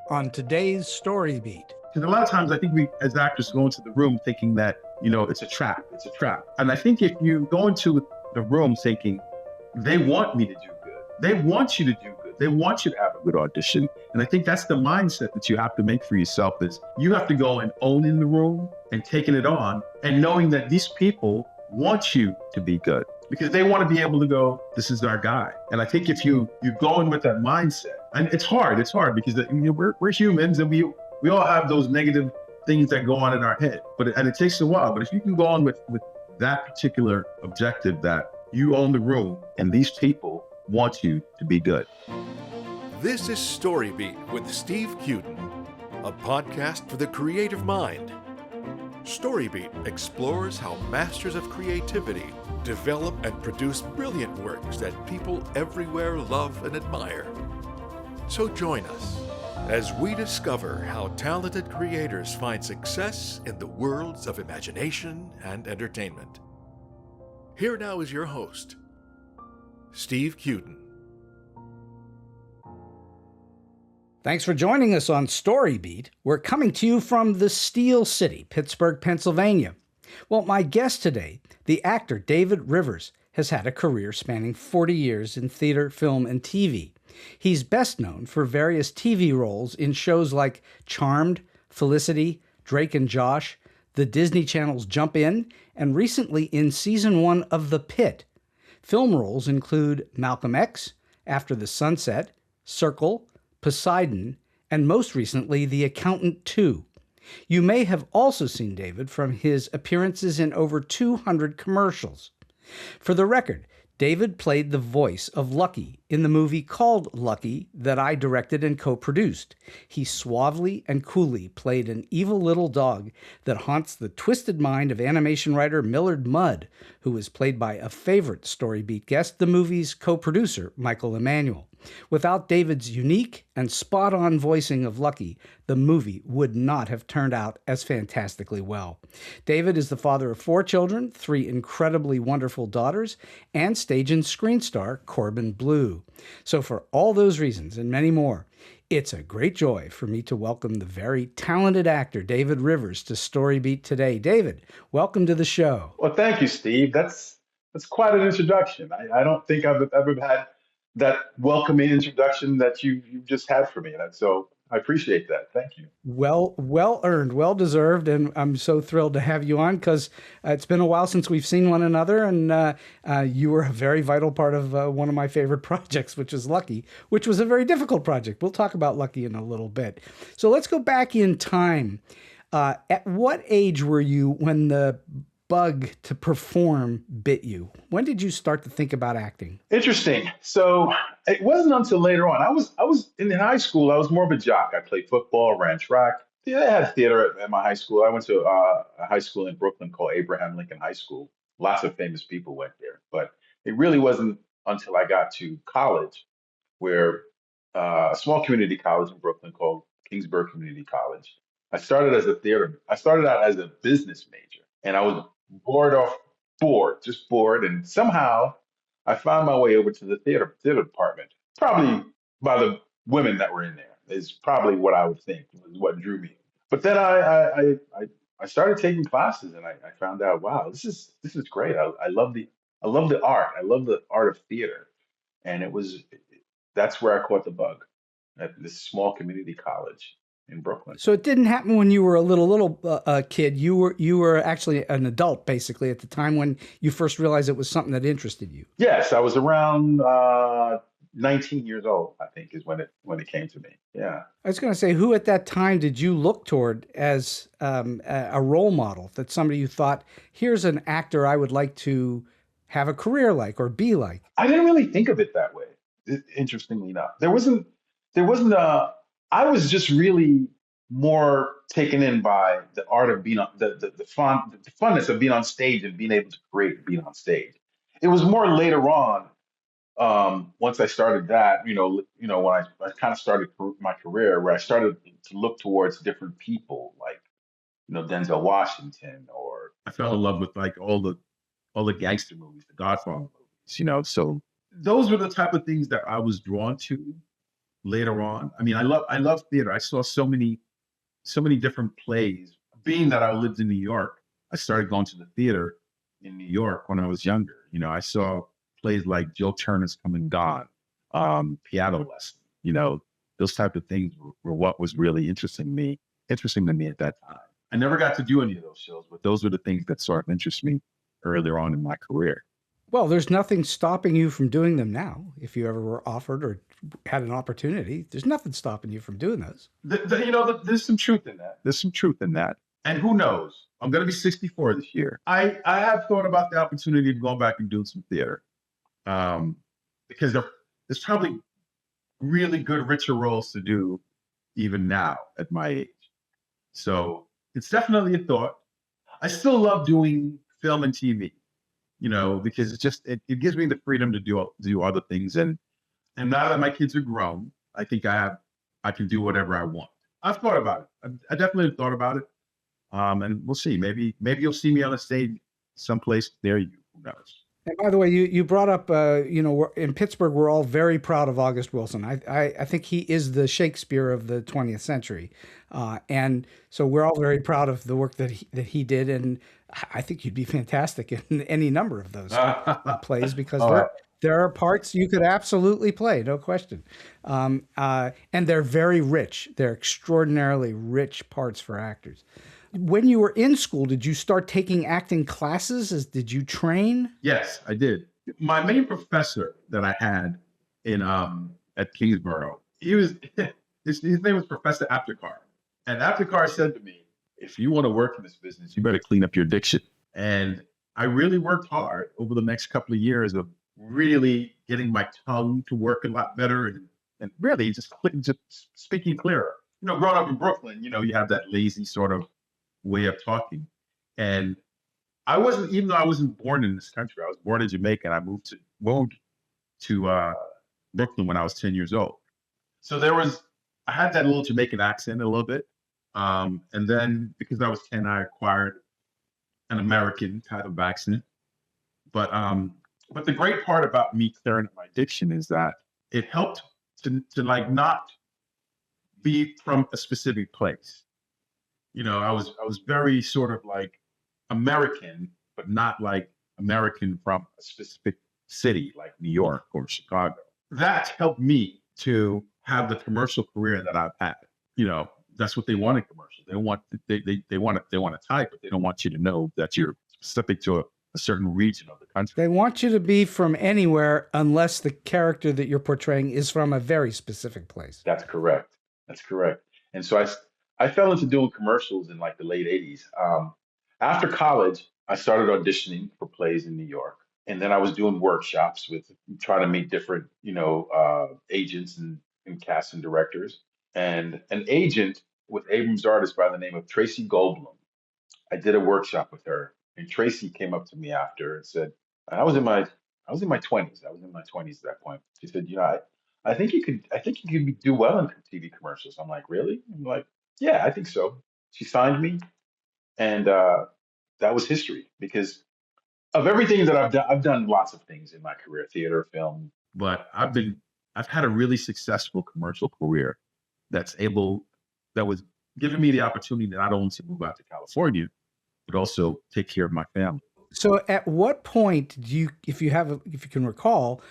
on today's Story Beat. Because a lot of times I think we as actors go into the room thinking that, it's a trap. It's a trap. And I think if you go into the room thinking, they want me to do good. They want you to do good. They want you to have a good audition. And I think that's the mindset that you have to make for yourself is you have to go and own in the room and taking it on and knowing that these people want you to be good because they want to be able to go, this is our guy. And I think if you go in with that mindset, and it's hard because we're humans and we all have those negative things that go on in our head, and it takes a while. But if you can go on with that particular objective that you own the room and these people want you to be good. This is StoryBeat with Steve Cuden, a podcast for the creative mind. StoryBeat explores how masters of creativity develop and produce brilliant works that people everywhere love and admire. So join us as we discover how talented creators find success in the worlds of imagination and entertainment. Here now is your host, Steve Cuden. Thanks for joining us on Story Beat. We're coming to you from the Steel City, Pittsburgh, Pennsylvania. Well, my guest today, the actor David Reivers, has had a career spanning 40 years in theater, film, and TV. He's best known for various TV roles in shows like Charmed, Felicity, Drake and Josh, the Disney Channel's Jump In, and recently in Season 1 of The Pitt. Film roles include Malcolm X, After the Sunset, Circle, Poseidon, and most recently, The Accountant 2. You may have also seen David from his appearances in over 200 commercials. For the record, David played the voice of Lucky in the movie called Lucky that I directed and co-produced. He suavely and coolly played an evil little dog that haunts the twisted mind of animation writer Millard Mudd, who was played by a favorite StoryBeat guest, the movie's co-producer, Michael Emanuel. Without David's unique and spot-on voicing of Lucky, the movie would not have turned out as fantastically well. David is the father of 4 children, 3 incredibly wonderful daughters, and stage and screen star Corbin Bleu. So for all those reasons and many more, it's a great joy for me to welcome the very talented actor David Reivers to StoryBeat today. David, welcome to the show. Well, thank you, Steve. That's quite an introduction. I don't think I've ever had that welcoming introduction that you just had for me. And so I appreciate that. Thank you. Well earned, well deserved. And I'm so thrilled to have you on because it's been a while since we've seen one another. And you were a very vital part of one of my favorite projects, which is Lucky, which was a very difficult project. We'll talk about Lucky in a little bit. So let's go back in time. At what age were you when the bug to perform bit you? When did you start to think about acting? Interesting. So it wasn't until later on. I was in high school. I was more of a jock. I played football, ran track. Yeah, I had theater at my high school. I went to a high school in Brooklyn called Abraham Lincoln High School. Lots of famous people went there. But it really wasn't until I got to college, where a small community college in Brooklyn called Kingsburg Community College. I started out as a business major, and I was just bored. And somehow I found my way over to the theater department, probably by the women that were in there is probably what I would think was what drew me. But then I started taking classes and I found out, wow, this is great. I love the art. I love the art of theater. And that's where I caught the bug at this small community college in Brooklyn. So it didn't happen when you were a little kid. You were actually an adult, basically, at the time when you first realized it was something that interested you. Yes, I was around 19 years old, I think, is when it came to me. Yeah. I was going to say, who at that time did you look toward as a role model? That somebody you thought, here's an actor I would like to have a career like or be like? I didn't really think of it that way. Interestingly enough, there wasn't I was just really more taken in by the art of being on the funness of being on stage and being able to create being on stage. It was more later on, once I started that, when I kind of started my career, where I started to look towards different people, like Denzel Washington, or I fell in love with like all the gangster movies, the Godfather movies. So those were the type of things that I was drawn to. later on. I mean, I love theater. I saw so many different plays. Being that I lived in New York, I started going to the theater in New York when I was younger. You know, I saw plays like Joe Turner's Come and Gone, Piano Lesson. You know, those type of things were what was really interesting to me at that time. I never got to do any of those shows, but those were the things that sort of interest me earlier on in my career. Well, there's nothing stopping you from doing them now. If you ever were offered or had an opportunity, there's nothing stopping you from doing those. There's some truth in that. There's some truth in that. And who knows? I'm going to be 64 this year. I have thought about the opportunity of going back and doing some theater, because there's probably really good, richer roles to do even now at my age. So it's definitely a thought. I still love doing film and TV, you know, because it gives me the freedom to do other things. And now that my kids are grown, I think I can do whatever I want. I've thought about it. I definitely thought about it. And we'll see. Maybe you'll see me on a stage someplace near you. Who knows? And by the way, you brought up, in Pittsburgh, we're all very proud of August Wilson. I think he is the Shakespeare of the 20th century. And so we're all very proud of the work that he did. And I think you'd be fantastic in any number of those plays, because there are parts you could absolutely play, no question. And they're very rich. They're extraordinarily rich parts for actors. When you were in school, did you start taking acting classes? Did you train? Yes, I did. My main professor that I had at Kingsborough, his name was Professor Aptekar. And Aptekar said to me, if you want to work in this business, you better clean up your diction. And I really worked hard over the next couple of years of really getting my tongue to work a lot better and really just speaking clearer. You know, growing up in Brooklyn, you know, you have that lazy sort of way of talking. And even though I wasn't born in this country, I was born in Jamaica, and I moved to Brooklyn when I was 10 years old. So I had that little Jamaican accent a little bit. And then because I was 10, I acquired an American type of accent. But the great part about me clearing up my diction is that it helped to like not be from a specific place. You know, I was very sort of like American, but not like American from a specific city like New York or Chicago. That helped me to have the commercial career that I've had. You know, that's what they want in commercials. They want to type, but they don't want you to know that you're specific to a certain region of the country. They want you to be from anywhere unless the character that you're portraying is from a very specific place. That's correct. And so I fell into doing commercials in like the late 80s. After college, I started auditioning for plays in New York. And then I was doing workshops with trying to meet different, agents and casting directors. And an agent with Abrams artist by the name of Tracy Goldblum, I did a workshop with her. And Tracy came up to me after and said, I was in my 20s. I was in my 20s at that point. She said, I think you could do well in TV commercials. I'm like, really? I'm like, yeah, I think so. She signed me, and that was history, because of everything that I've done. I've done lots of things in my career, theater, film, but I've had a really successful commercial career that was giving me the opportunity to not only to move out to California, but also take care of my family. So at what point did you, if you can recall,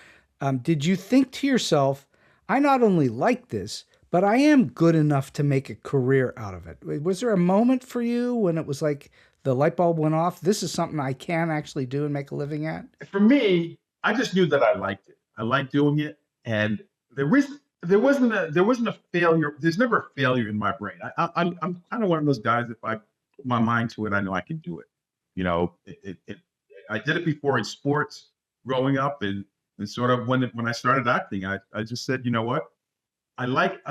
did you think to yourself, I not only like this, but I am good enough to make a career out of it? Was there a moment for you when it was like the light bulb went off? This is something I can actually do and make a living at? For me, I just knew that I liked it. I liked doing it. And there wasn't a failure. There's never a failure in my brain. I'm kind of one of those guys, if I put my mind to it, I know I can do it. You know, I did it before in sports growing up, and sort of when I started acting, I just said, you know what? I like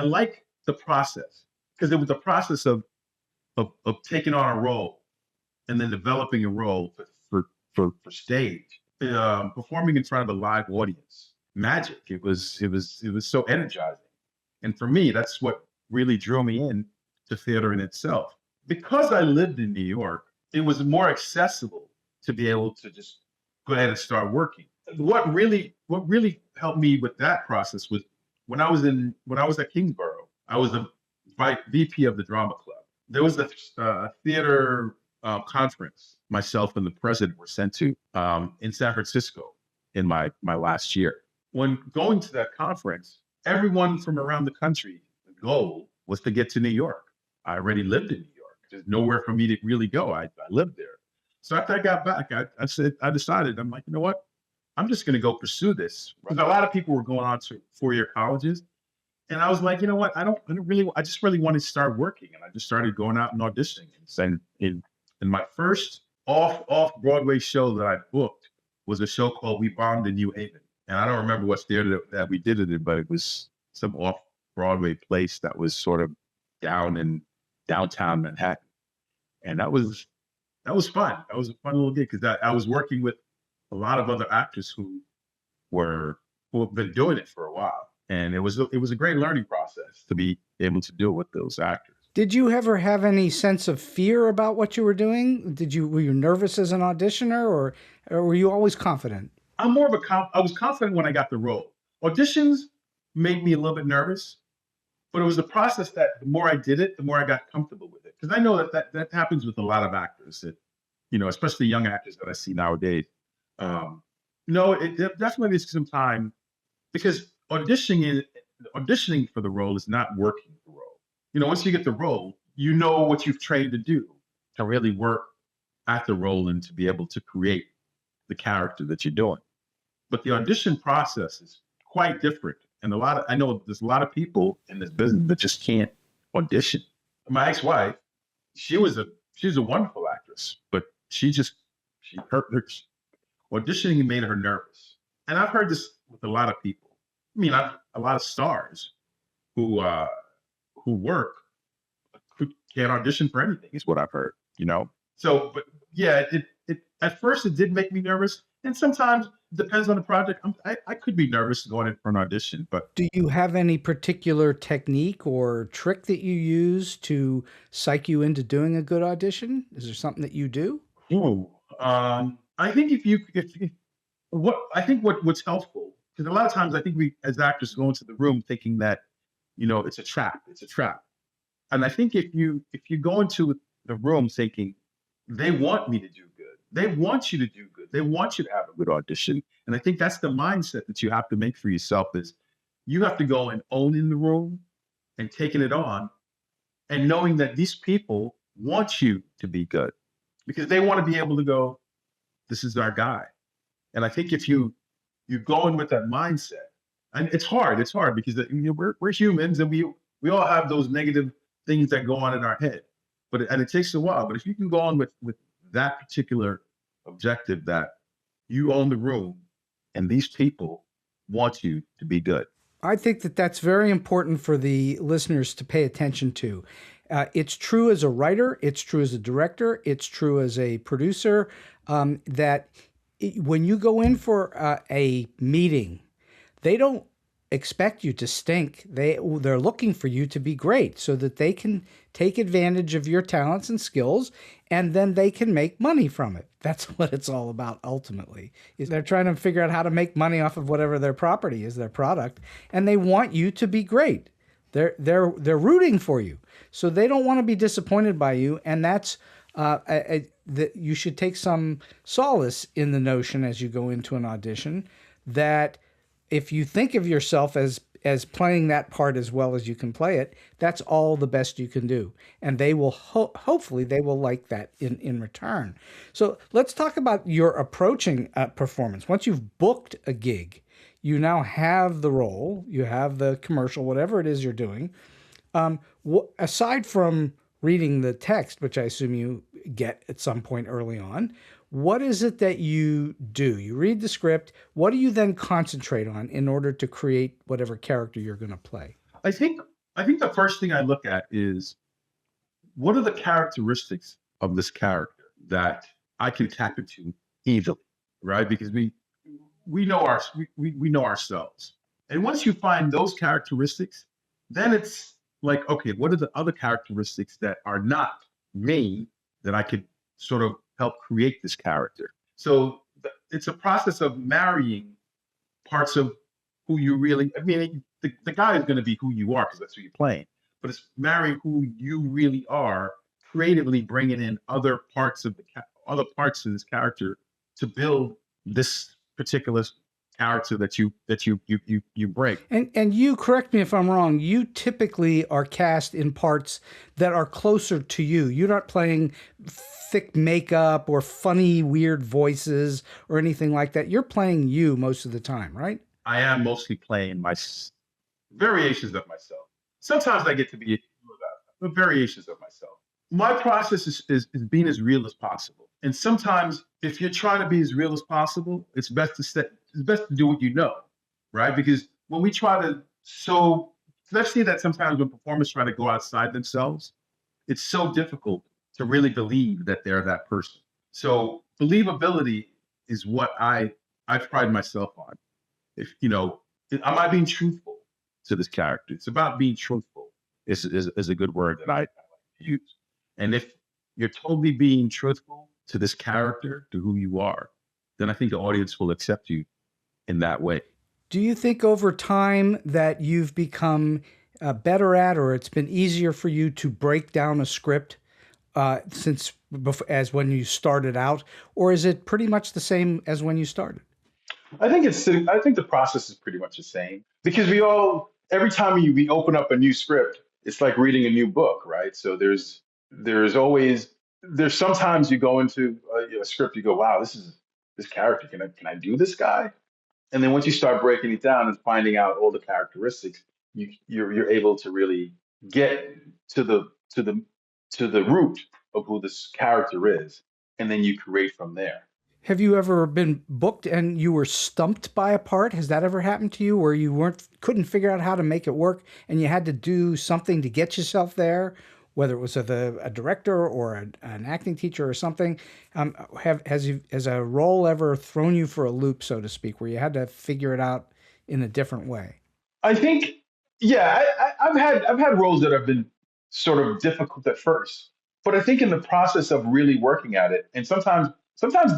the process, because it was the process of taking on a role and then developing a role for stage, performing in front of a live audience. Magic. It was so energizing. And for me, that's what really drew me in to theater in itself. Because I lived in New York, it was more accessible to be able to just go ahead and start working. What really helped me with that process was when I was at Kingsborough, I was the VP of the drama club. There was a theater conference myself and the president were sent to in San Francisco in my last year. When going to that conference, everyone from around the country, the goal was to get to New York. I already lived in New York. There's nowhere for me to really go. I lived there. So after I got back, I decided, I'm like, you know what? I'm just going to go pursue this. Because a lot of people were going on to four-year colleges. And I was like, you know what? I just really want to start working. And I just started going out and auditioning. And in my first off-Broadway show that I booked was a show called We Bombed in New Haven. And I don't remember what theater that we did it in, but it was some off-Broadway place that was sort of down in downtown Manhattan. And that was fun. That was a fun little gig because I was working with a lot of other actors who have been doing it for a while. And it was a great learning process to be able to do it with those actors. Did you ever have any sense of fear about what you were doing? Were you nervous as an auditioner, or were you always confident? I was confident when I got the role. Auditions made me a little bit nervous, but it was the process that the more I did it, the more I got comfortable with it. Because I know that happens with a lot of actors, that, especially young actors that I see nowadays. No, it definitely is some time, because auditioning for the role is not working the role. Once you get the role, you know what you've trained to do to really work at the role and to be able to create the character that you're doing. But the audition process is quite different. And I know there's a lot of people in this business that just can't audition. My ex-wife, she was a wonderful actress, but auditioning made her nervous. And I've heard this with a lot of people. I mean, a lot of stars who work can't audition for anything, is what I've heard, So, but yeah, it at first it did make me nervous. And sometimes it depends on the project. I could be nervous going in for an audition, but. Do you have any particular technique or trick that you use to psych you into doing a good audition? Is there something that you do? I think what's helpful, because a lot of times I think we as actors go into the room thinking that, it's a trap. And I think if you go into the room thinking they want me to do good, they want you to do good, they want you to have a good audition. And I think that's the mindset that you have to make for yourself, is you have to go and own in the room and taking it on and knowing that these people want you to be good because they want to be able to go, this is our guy. And I think if you go in with that mindset, and it's hard because we're humans and we all have those negative things that go on in our head, and it takes a while. But if you can go on with that particular objective, that you own the room and these people want you to be good. I think that that's very important for the listeners to pay attention to. It's true as a writer, it's true as a director, it's true as a producer, that when you go in for a meeting, they don't expect you to stink. They're looking for you to be great so that they can take advantage of your talents and skills, and then they can make money from it. That's what it's all about ultimately. Is they're trying to figure out how to make money off of whatever their property is, their product, and they want you to be great. They're rooting for you. So they don't want to be disappointed by you, and that's that you should take some solace in the notion as you go into an audition that if you think of yourself as playing that part as well as you can play it, that's all the best you can do. And they will hopefully they will like that in return. So let's talk about your approaching performance. Once you've booked a gig, you now have the role, you have the commercial, whatever it is you're doing. Aside from reading the text, which I assume you get at some point early on, what is it that you do? You read the script. What do you then concentrate on in order to create whatever character you're going to play? I think the first thing I look at is, what are the characteristics of this character that I can tap into easily, right? Because we know we know ourselves. And once you find those characteristics, then it's like, okay, what are the other characteristics that are not me that I could sort of help create this character? So it's a process of marrying parts of who you really, I mean, the guy is going to be who you are because that's who you're playing, but it's marrying who you really are, creatively bringing in other parts of other parts of this character to build this particular character that you bring. And you, correct me if I'm wrong, you typically are cast in parts that are closer to you. You're not playing thick makeup or funny, weird voices or anything like that. You're playing you most of the time, right? I am mostly playing variations of myself. Sometimes I get to be but variations of myself. My process is being as real as possible. And sometimes if you're trying to be as real as possible, it's best to do what you know, right? Because when we try to let's see that sometimes when performers try to go outside themselves, it's so difficult to really believe that they're that person. So believability is what I pride myself on. If am I being truthful to this character? It's about being truthful. Is a good word that I like to use. And if you're totally being truthful to this character, to who you are, then I think the audience will accept you in that way. Do you think over time that you've become better at, or it's been easier for you to break down a script as when you started out, or is it pretty much the same as when you started? I think the process is pretty much the same because every time we open up a new script, it's like reading a new book, right? So there's sometimes you go into a script, you go, wow, this character, can I do this guy? And then once you start breaking it down and finding out all the characteristics, you're able to really get to the root of who this character is, and then you create from there. Have you ever been booked and you were stumped by a part? Has that ever happened to you where you couldn't figure out how to make it work and you had to do something to get yourself there, whether it was with a director or an acting teacher or something? Has a role ever thrown you for a loop, so to speak, where you had to figure it out in a different way? I think, yeah, I've had roles that have been sort of difficult at first, but I think in the process of really working at it, and sometimes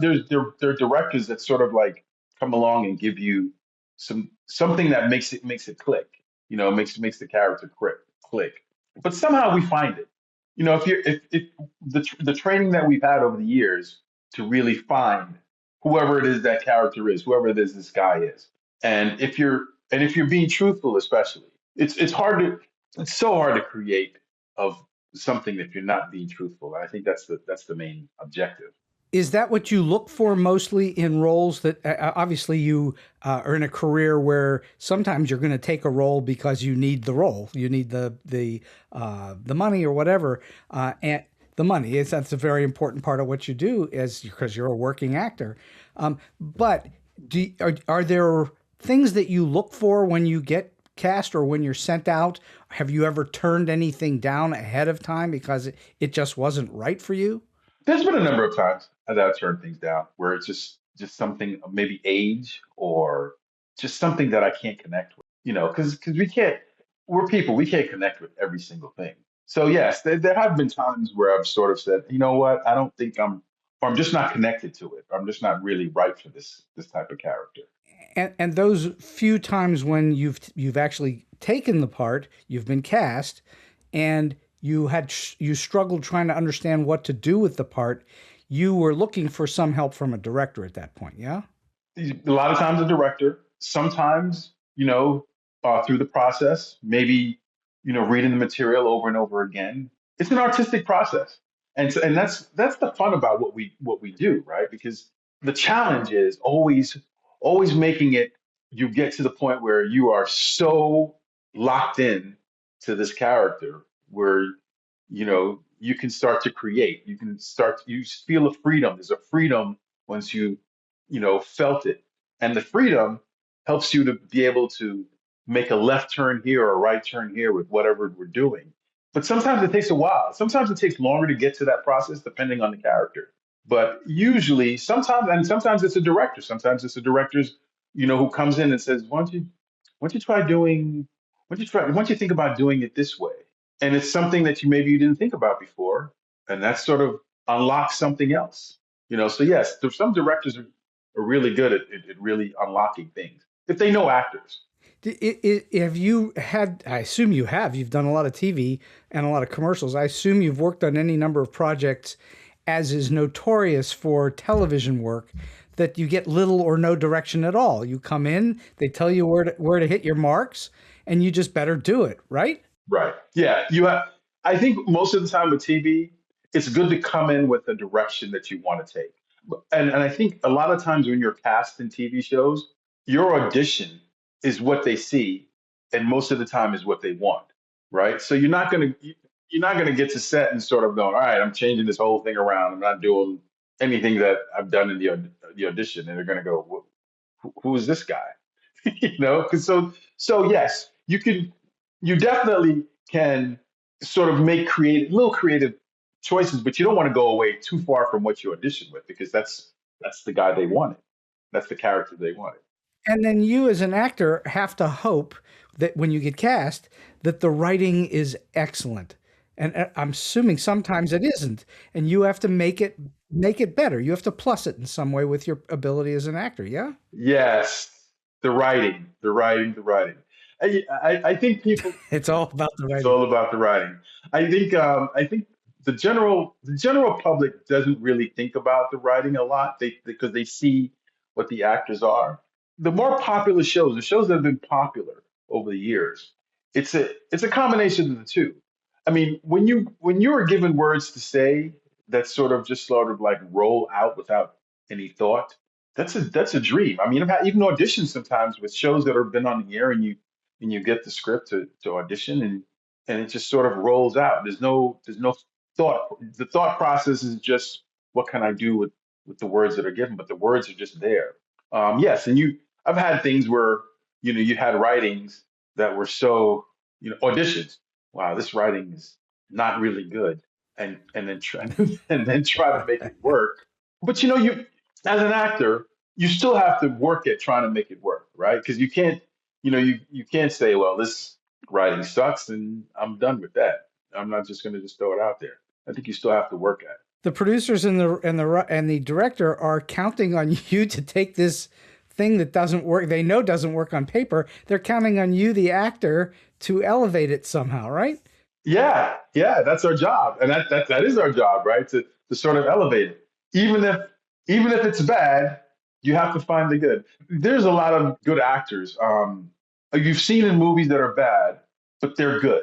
there are directors that sort of like come along and give you something that makes it click, makes the character click. But somehow we find it. If the training that we've had over the years to really find whoever it is that character is, whoever it is this guy is, and if you're being truthful, especially, it's so hard to create of something if you're not being truthful. And I think that's the main objective. Is that what you look for mostly in roles that obviously you are in a career where sometimes you're going to take a role because you need the role, you need the money or whatever, and the money that's a very important part of what you do because you're a working actor. But are there things that you look for when you get cast or when you're sent out? Have you ever turned anything down ahead of time because it just wasn't right for you? There's been a number of times that I've turned things down where it's just something, maybe age or just something that I can't connect with, because we're people, we can't connect with every single thing. So yes, there have been times where I've sort of said, you know what, I don't think or I'm just not connected to it. I'm just not really right for this type of character. And those few times when you've actually taken the part, you've been cast, and you struggled trying to understand what to do with the part, you were looking for some help from a director at that point, yeah? A lot of times a director, sometimes, through the process, maybe, reading the material over and over again. It's an artistic process. And that's the fun about what we do, right? Because the challenge is always making it, you get to the point where you are so locked in to this character where, you can start to create, you feel a freedom. There's a freedom once you felt it. And the freedom helps you to be able to make a left turn here or a right turn here with whatever we're doing. But sometimes it takes a while. Sometimes it takes longer to get to that process, depending on the character. But usually, sometimes it's a director. Sometimes it's a director's, who comes in and says, why don't you think about doing it this way? And it's something that maybe you didn't think about before, and that sort of unlocks something else. So yes, there's some directors are really good at really unlocking things if they know actors. Have you had, I assume you have, you've done a lot of TV and a lot of commercials. I assume you've worked on any number of projects, as is notorious for television work, that you get little or no direction at all. You come in, they tell you where to hit your marks, and you just better do it, right? Right. Yeah. You have. I think most of the time with TV, it's good to come in with a direction that you want to take. And I think a lot of times when you're cast in TV shows, your audition is what they see, and most of the time is what they want. Right. So you're not gonna get to set and sort of go, all right, I'm changing this whole thing around. I'm not doing anything that I've done in the audition, and they're gonna go, who is this guy? Because so yes, you definitely can sort of make little creative choices, but you don't want to go away too far from what you auditioned with because that's the guy they wanted. That's the character they wanted. And then you, as an actor, have to hope that when you get cast, that the writing is excellent. And I'm assuming sometimes it isn't, and you have to make it better. You have to plus it in some way with your ability as an actor. Yeah, Yes, the writing. I think people. it's all about the It's writing. all about the writing. I think the general public doesn't really think about the writing a lot. Because they see what the actors are. The more popular shows, the shows that have been popular over the years, it's a combination of the two. I mean, when you are given words to say that sort of like roll out without any thought, that's a dream. I mean, I've had even auditions sometimes with shows that have been on the air, and you get the script to audition, and it just sort of rolls out. There's no thought. The thought process is just what can I do with the words that are given, but the words are just there. Yes, and I've had things where you had writings that were so auditions. Wow, this writing is not really good, and then try and then try to make it work. But you as an actor, you still have to work at trying to make it work, right? Because you can't say, well, this writing sucks and I'm done with that. I'm not just going to just throw it out there. I think you still have to work at it. The producers and the director are counting on you to take this thing that doesn't work. They know doesn't work on paper. They're counting on you, the actor, to elevate it somehow, right? Yeah, yeah, that's our job, and that is our job, right? To sort of elevate it, even if it's bad, you have to find the good. There's a lot of good actors. You've seen in movies that are bad, but they're good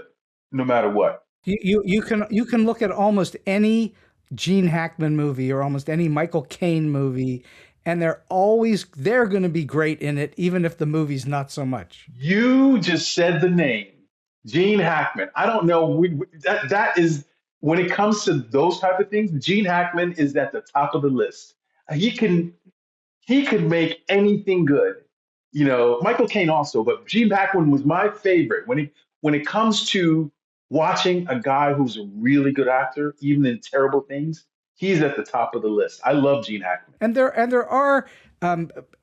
no matter what. You can look at almost any Gene Hackman movie or almost any Michael Caine movie, and they're going to be great in it, even if the movie's not so much. You just said the name, Gene Hackman. I don't know. That is when it comes to those type of things. Gene Hackman is at the top of the list. He can he could make anything good. Michael Caine also, but Gene Hackman was my favorite when it comes to watching a guy who's a really good actor, even in terrible things. He's at the top of the list. I love Gene Hackman. And there are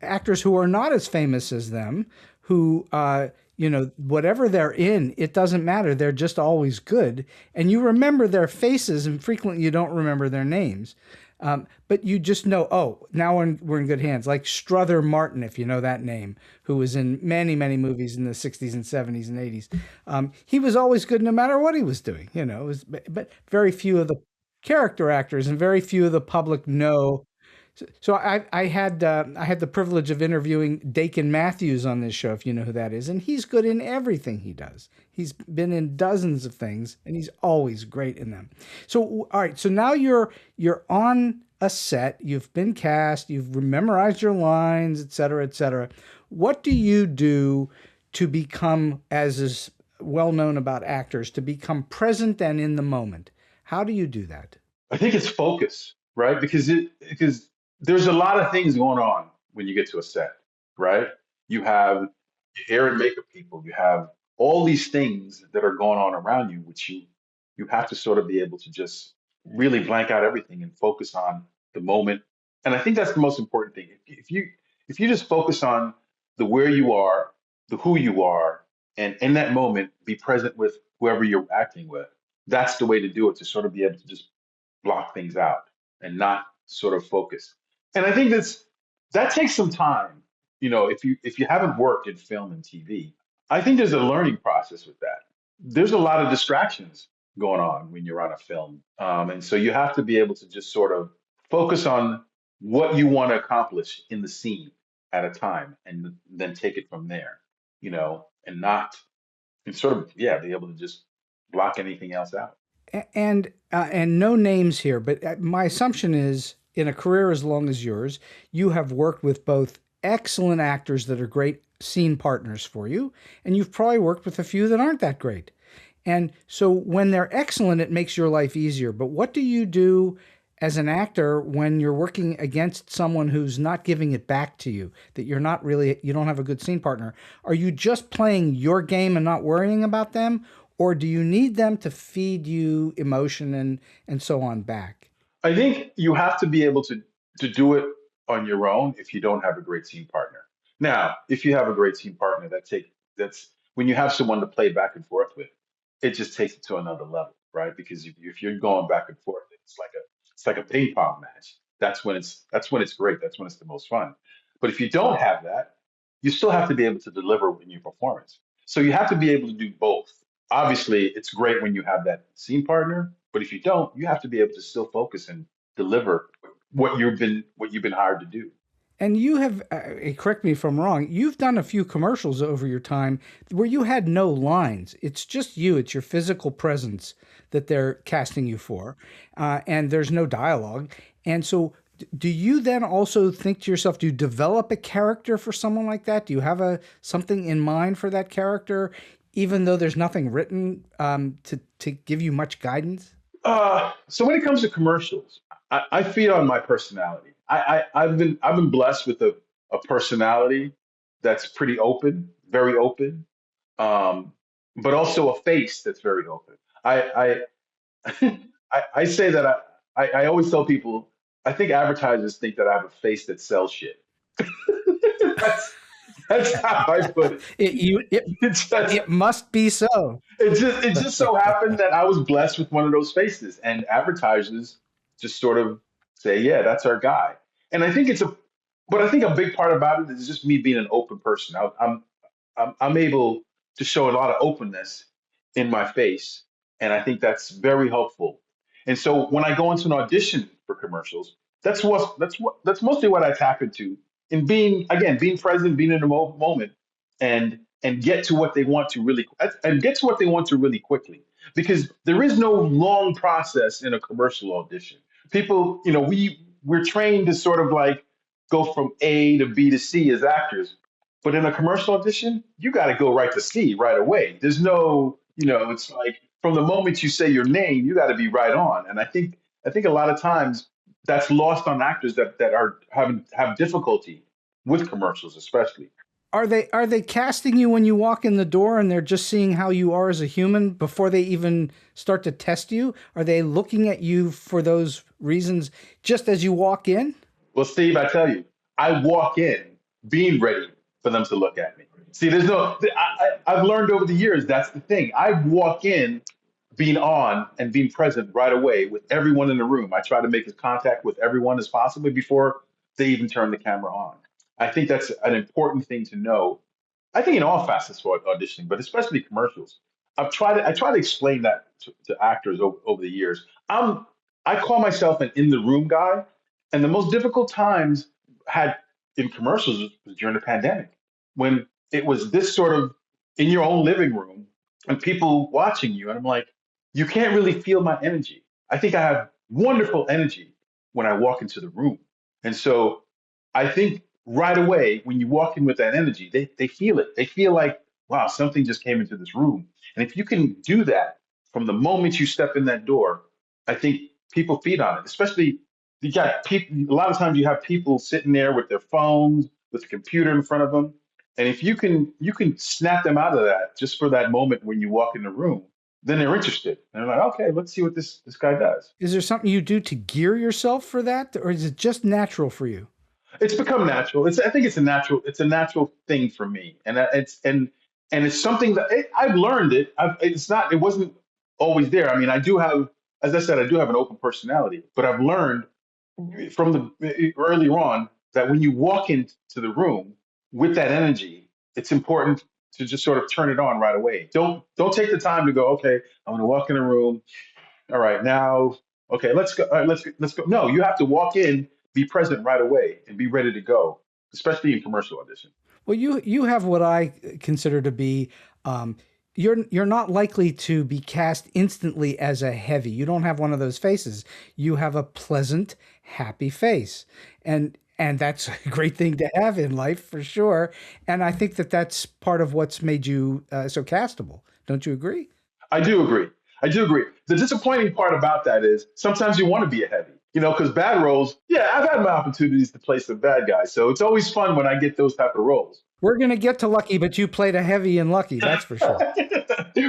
actors who are not as famous as them, who whatever they're in, it doesn't matter. They're just always good, and you remember their faces, and frequently you don't remember their names. But you just know, oh, now we're in good hands. Like Strother Martin, if you know that name, who was in many, many movies in the 60s and 70s and 80s. He was always good no matter what he was doing. But very few of the character actors and very few of the public know. So I had the privilege of interviewing Dakin Matthews on this show, if you know who that is, and he's good in everything he does. He's been in dozens of things, and he's always great in them. So all right, so now you're on a set, you've been cast, you've memorized your lines, et cetera, et cetera. What do you do to become, as is well known about actors, to become present and in the moment? How do you do that? I think it's focus, right? Because there's a lot of things going on when you get to a set, right? You have your hair and makeup people, you have all these things that are going on around you, which you have to sort of be able to just really blank out everything and focus on the moment. And I think that's the most important thing. If you just focus on the where you are, the who you are, and in that moment be present with whoever you're acting with, that's the way to do it, to sort of be able to just block things out and not sort of focus. And I think that takes some time. If you haven't worked in film and TV, I think there's a learning process with that. There's a lot of distractions going on when you're on a film. And so you have to be able to just sort of focus on what you want to accomplish in the scene at a time and then take it from there, and not, and sort of, yeah, be able to just block anything else out. And no names here, but my assumption is in a career as long as yours, you have worked with both excellent actors that are great scene partners for you, and you've probably worked with a few that aren't that great. And so when they're excellent, it makes your life easier. But what do you do as an actor when you're working against someone who's not giving it back to you, that you don't have a good scene partner? Are you just playing your game and not worrying about them? Or do you need them to feed you emotion and so on back? I think you have to be able to do it on your own if you don't have a great team partner. Now, if you have a great team partner, that's when you have someone to play back and forth with, it just takes it to another level, right? Because if you're going back and forth, it's like a ping pong match. That's when it's great. That's when it's the most fun. But if you don't have that, you still have to be able to deliver in your performance. So you have to be able to do both. Obviously, it's great when you have that scene partner, but if you don't, you have to be able to still focus and deliver what you've been hired to do. And you have, correct me if I'm wrong, you've done a few commercials over your time where you had no lines. It's just you, it's your physical presence that they're casting you for, and there's no dialogue. And so, do you then also think to yourself, do you develop a character for someone like that? Do you have something in mind for that character, even though there's nothing written to give you much guidance? So when it comes to commercials, I feed on my personality. I've been blessed with a personality that's pretty open, very open, um, but also a face that's very open. I say that I always tell people I think advertisers think that I have a face that sells shit. that's that's how I put it. It, you, it, It's just, it must be so. it just so happened that I was blessed with one of those faces, and advertisers just sort of say, "Yeah, that's our guy." And but I think a big part about it is just me being an open person. I'm able to show a lot of openness in my face, and I think that's very helpful. And so when I go into an audition for commercials, that's mostly what I tap into. In being present, being in the moment, and get to what they want to really quickly, because there is no long process in a commercial audition. People, we're trained to sort of like go from A to B to C as actors, but in a commercial audition, you got to go right to C right away. There's no, it's like from the moment you say your name, you got to be right on. And I think a lot of times that's lost on actors that have difficulty with commercials, especially. Are they casting you when you walk in the door and they're just seeing how you are as a human before they even start to test you? Are they looking at you for those reasons just as you walk in? Well, Steve, I tell you, I walk in being ready for them to look at me. See, I've learned over the years that's the thing. I walk in being on and being present right away with everyone in the room. I try to make as contact with everyone as possible before they even turn the camera on. I think that's an important thing to know. I think in all facets of auditioning, but especially commercials. I try to explain that to actors over the years. I call myself an in the room guy, and the most difficult times had in commercials was during the pandemic, when it was this sort of in your own living room and people watching you, and I'm like, you can't really feel my energy. I think I have wonderful energy when I walk into the room, and so I think right away when you walk in with that energy, they feel it. They feel like, wow, something just came into this room. And if you can do that from the moment you step in that door, I think people feed on it. Especially you got people. A lot of times you have people sitting there with their phones, with a computer in front of them, and if you can snap them out of that just for that moment when you walk in the room, then they're interested. And they're like, okay, let's see what this guy does. Is there something you do to gear yourself for that, or is it just natural for you? It's become natural. I think it's a natural thing for me, and it's something that I've learned it. It wasn't always there. I mean, as I said, I do have an open personality, but I've learned from the earlier on that when you walk into the room with that energy, it's important. to just sort of turn it on right away. Don't take the time to go, okay, I'm gonna walk in a room. All right, now, okay, let's go. All right, let's go. No, you have to walk in, be present right away, and be ready to go, especially in commercial audition. Well, you have what I consider to be um, you're not likely to be cast instantly as a heavy. You don't have one of those faces. You have a pleasant, happy face, and that's a great thing to have in life for sure. And I think that that's part of what's made you so castable. Don't you agree? I do agree. I do agree. The disappointing part about that is sometimes you want to be a heavy, because bad roles, yeah, I've had my opportunities to play some bad guys. So it's always fun when I get those type of roles. We're gonna get to Lucky, but you played a heavy in Lucky, that's for sure.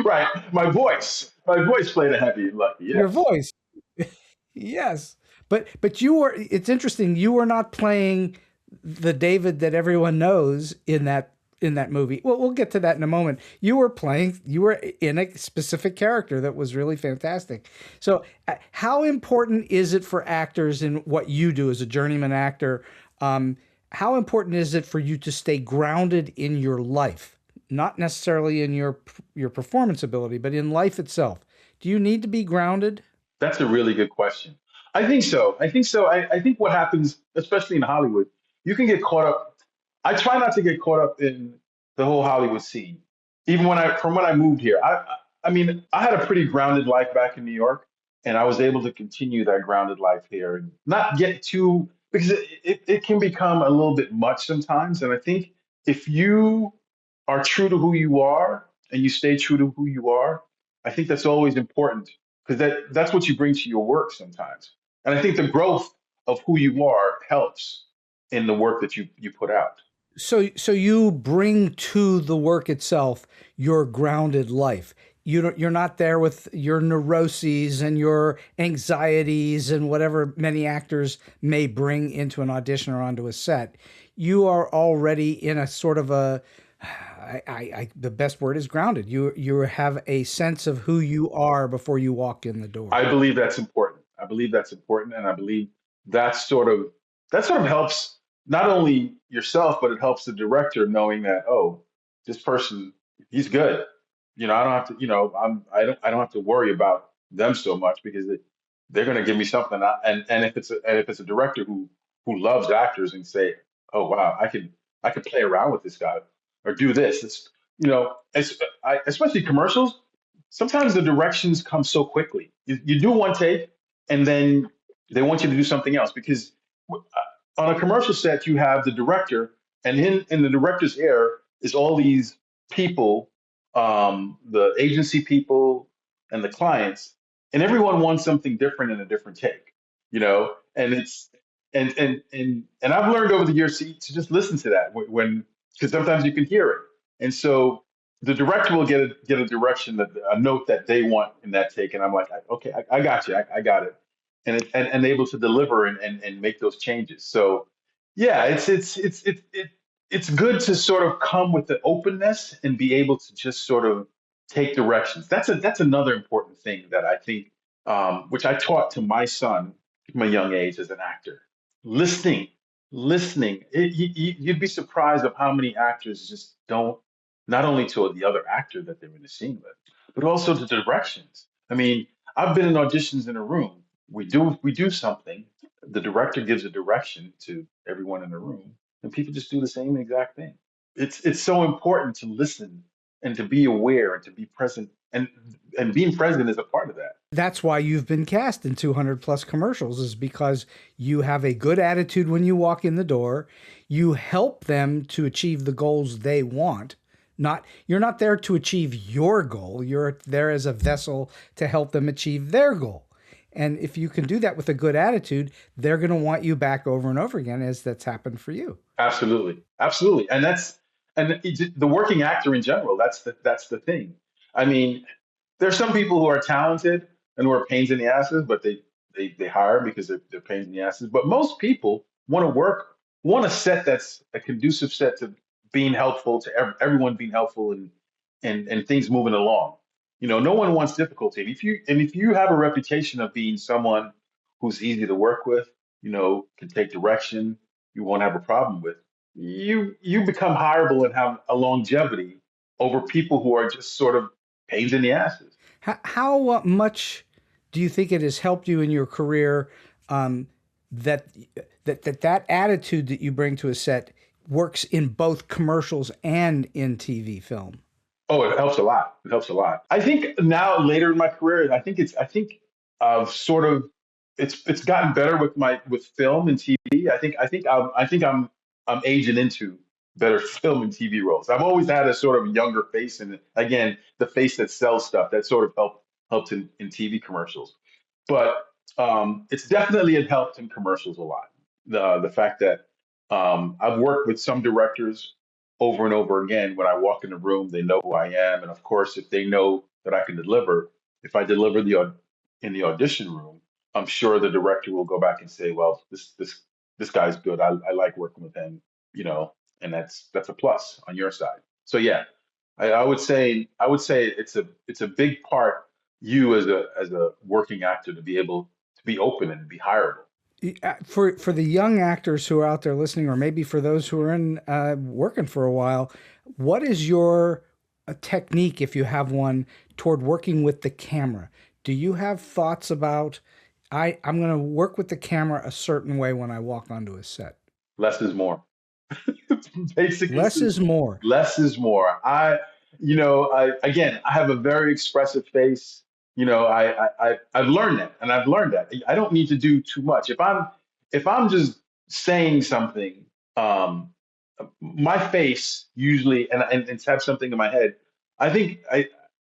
Right. My voice played a heavy and lucky. Your Yes. voice, yes. But you were. It's interesting. You were not playing the David that everyone knows in that movie. Well, we'll get to that in a moment. You were playing. You were in a specific character that was really fantastic. So, how important is it for actors in what you do as a journeyman actor? How important is it for you to stay grounded in your life, not necessarily in your performance ability, but in life itself? Do you need to be grounded? That's a really good question. I think so. I think so. I think what happens, especially in Hollywood, you can get caught up. I try not to get caught up in the whole Hollywood scene. Even from when I moved here, I mean, I had a pretty grounded life back in New York, and I was able to continue that grounded life here and not get too, because it can become a little bit much sometimes. And I think if you are true to who you are and you stay true to who you are, I think that's always important because that's what you bring to your work sometimes. And I think the growth of who you are helps in the work that you put out. So you bring to the work itself your grounded life. You're not there with your neuroses and your anxieties and whatever many actors may bring into an audition or onto a set. You are already in a sort of a the best word is grounded. You have a sense of who you are before you walk in the door. I believe that's important. I believe that's important, and I believe that sort of helps not only yourself, but it helps the director knowing that, oh, this person, he's good. I don't have to. I don't have to worry about them so much because they're going to give me something. And if it's a director who loves actors and say, oh wow, I could play around with this guy or do this. It's especially commercials. Sometimes the directions come so quickly. You do one take, and then they want you to do something else because on a commercial set you have the director, and in the director's ear is all these people, the agency people and the clients, and everyone wants something different in a different take, and it's and I've learned over the years to just listen to that when because sometimes you can hear it, and so the director will get a direction that a note that they want in that take, and I'm like, okay, I got you, I got it, and able to deliver and make those changes. So yeah, it's good to sort of come with the openness and be able to just sort of take directions. That's another important thing that I think, which I taught to my son from a young age as an actor. Listening, listening. You'd be surprised of how many actors just don't, not only to the other actor that they're in the scene with, but also the directions. I mean, I've been in auditions in a room. We do something. The director gives a direction to everyone in the room, and people just do the same exact thing. It's so important to listen and to be aware and to be present, and being present is a part of that. That's why you've been cast in 200 plus commercials, is because you have a good attitude when you walk in the door. You help them to achieve the goals they want. You're not there to achieve your goal. You're there as a vessel to help them achieve their goal. And if you can do that with a good attitude, they're going to want you back over and over again, as that's happened for you. Absolutely, absolutely, the working actor in general. That's the thing. I mean, there's some people who are talented and who are pains in the asses, but they hire because they're pains in the asses. But most people want a set that's a conducive set to being helpful to everyone, being helpful and things moving along. No one wants difficulty. If you have a reputation of being someone who's easy to work with, can take direction, you won't have a problem with, you become hireable and have a longevity over people who are just sort of pains in the asses. How much do you think it has helped you in your career, that that attitude that you bring to a set works in both commercials and in TV film? Oh, it helps a lot. It helps a lot. I think now later in my career, sort of it's gotten better with film and TV. I'm aging into better film and TV roles. I've always had a sort of younger face, and again, the face that sells stuff that sort of helped in TV commercials. But it's definitely it helped in commercials a lot. The fact that I've worked with some directors over and over again. When I walk in the room, they know who I am, and of course, if they know that I can deliver, if I deliver in the audition room, I'm sure the director will go back and say, "Well, this guy's good. I like working with him," you know, and that's a plus on your side. So yeah, I would say it's a big part you as a working actor to be able to be open and be hireable. For the young actors who are out there listening, or maybe for those who are in working for a while, what is your technique, if you have one, toward working with the camera? Do you have thoughts about I'm going to work with the camera a certain way when I walk onto a set? Less is more. Basically, Less is more. less is more. I have a very expressive face. I've learned that, and I've learned that I don't need to do too much. If I'm just saying something, my face usually, and have something in my head, I think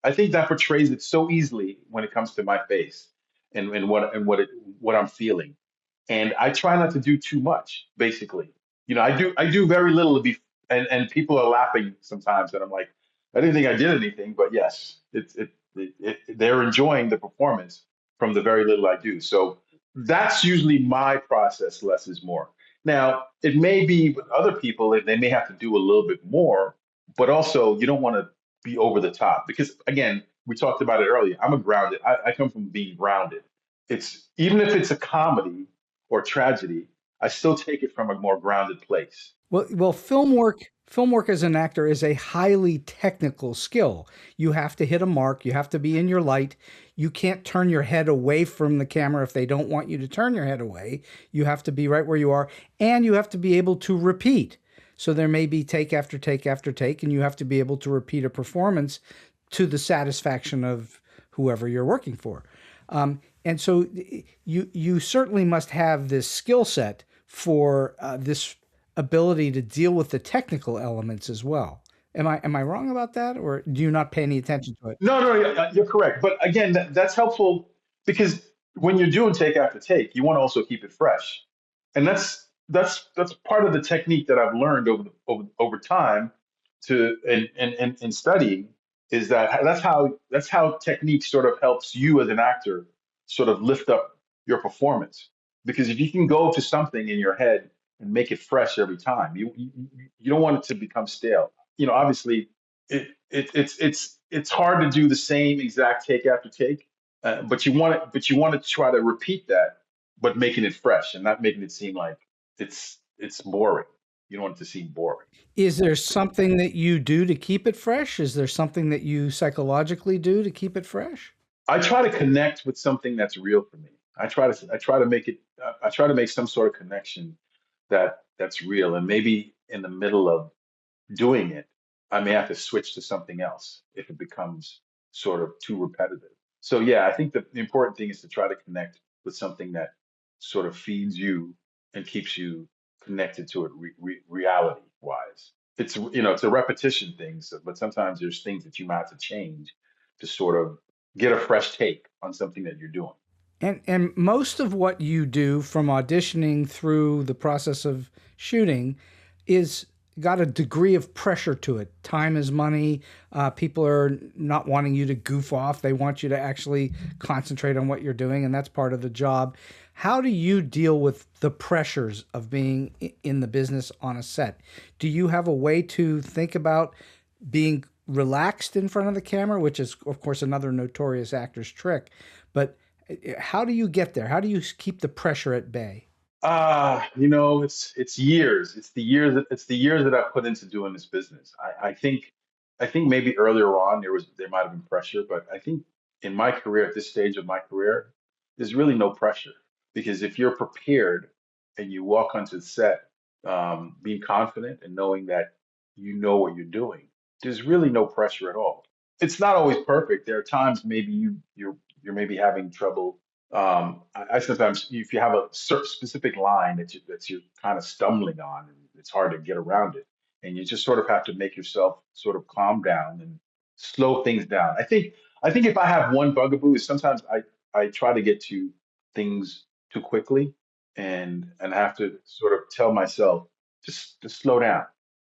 I think that portrays it so easily when it comes to my face what I'm feeling, and I try not to do too much. Basically, I do very little to be, and people are laughing sometimes, and I'm like, I didn't think I did anything, but yes, they're enjoying the performance from the very little I do. So that's usually my process. Less is more. Now, it may be with other people, they may have to do a little bit more, but also you don't want to be over the top because, again, we talked about it earlier. I'm a grounded. I come from being grounded. It's even if it's a comedy or tragedy, I still take it from a more grounded place. Well, film work as an actor is a highly technical skill. You have to hit a mark, you have to be in your light. You can't turn your head away from the camera if they don't want you to turn your head away. You have to be right where you are, and you have to be able to repeat. So there may be take after take after take, and you have to be able to repeat a performance to the satisfaction of whoever you're working for. And so you certainly must have this skill set for this ability to deal with the technical elements as well. Am I wrong about that, or do you not pay any attention to it? No, you're correct. But again, that's helpful because when you're doing take after take, you want to also keep it fresh, and that's part of the technique that I've learned over time in studying is that that's how technique sort of helps you as an actor sort of lift up your performance. Because if you can go to something in your head and make it fresh every time, you don't want it to become stale. Obviously, it's hard to do the same exact take after take, but you want to try to repeat that, but making it fresh and not making it seem like it's boring. You don't want it to seem boring. Is there something that you do to keep it fresh? Is there something that you psychologically do to keep it fresh? I try to connect with something that's real for me. I try to make some sort of connection that's real, and maybe in the middle of doing it, I may have to switch to something else if it becomes sort of too repetitive. So yeah, I think the important thing is to try to connect with something that sort of feeds you and keeps you connected to it reality wise. It's a repetition thing, but sometimes there's things that you might have to change to sort of get a fresh take on something that you're doing. And most of what you do from auditioning through the process of shooting is got a degree of pressure to it. Time is money. People are not wanting you to goof off. They want you to actually concentrate on what you're doing, and that's part of the job. How do you deal with the pressures of being in the business on a set? Do you have a way to think about being relaxed in front of the camera, which is, of course, another notorious actor's trick, but how do you get there? How do you keep the pressure at bay? It's years. It's the years that I've put into doing this business. I think I think maybe earlier on there might have been pressure, but I think in my career, at this stage of my career, there's really no pressure because if you're prepared and you walk onto the set, being confident and knowing that you know what you're doing, there's really no pressure at all. It's not always perfect. There are times maybe you're maybe having trouble. I sometimes if you have a specific line that you're kind of stumbling on, and it's hard to get around it and you just sort of have to make yourself sort of calm down and slow things down. I think if I have one bugaboo is sometimes I try to get to things too quickly and I have to sort of tell myself just to slow down,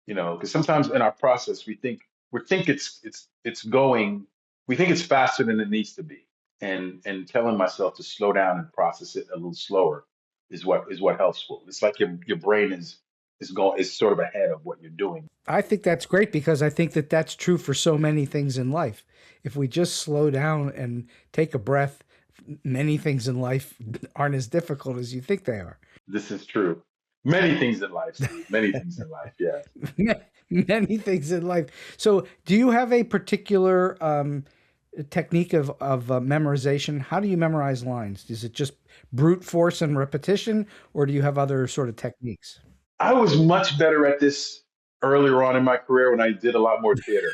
because sometimes in our process we think it's going we think it's faster than it needs to be. And telling myself to slow down and process it a little slower is what helps. It's like your brain is sort of ahead of what you're doing. I think that's great because I think that that's true for so many things in life. If we just slow down and take a breath, many things in life aren't as difficult as you think they are. This is true. Many things in life, Steve. Many things in life. Yeah. Many things in life. So, do you have a particular technique of memorization? How do you memorize lines? Is it just brute force and repetition, or do you have other sort of techniques? I was much better at this earlier on in my career when I did a lot more theater.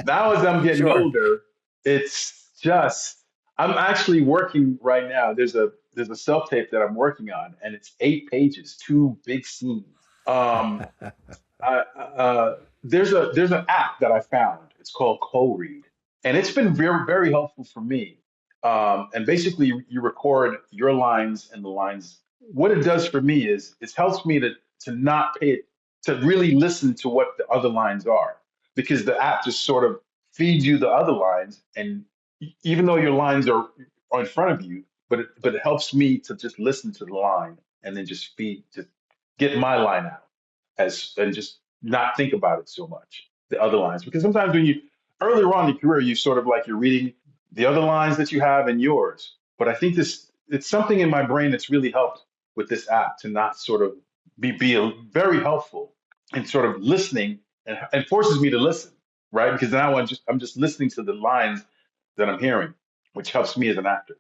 Now, as I'm getting Sure. older, it's just I'm actually working right now. There's a self tape that I'm working on, and it's 8 pages, two big scenes. Um, there's an app that I found. It's called Co-Read, and it's been very very helpful for me. And basically, you record your lines and the lines. What it does for me is it helps me to not pay it to really listen to what the other lines are because the app just sort of feeds you the other lines, and even though your lines are in front of you, but it helps me to just listen to the line and then just get my line out as and just not think about it so much, the other lines. Because sometimes when you earlier on in your career, you sort of like you're reading the other lines that you have and yours. But I think it's something in my brain that's really helped with this app to not sort of be very helpful in sort of listening and forces me to listen, right? Because now I'm just listening to the lines that I'm hearing, which helps me as an actor.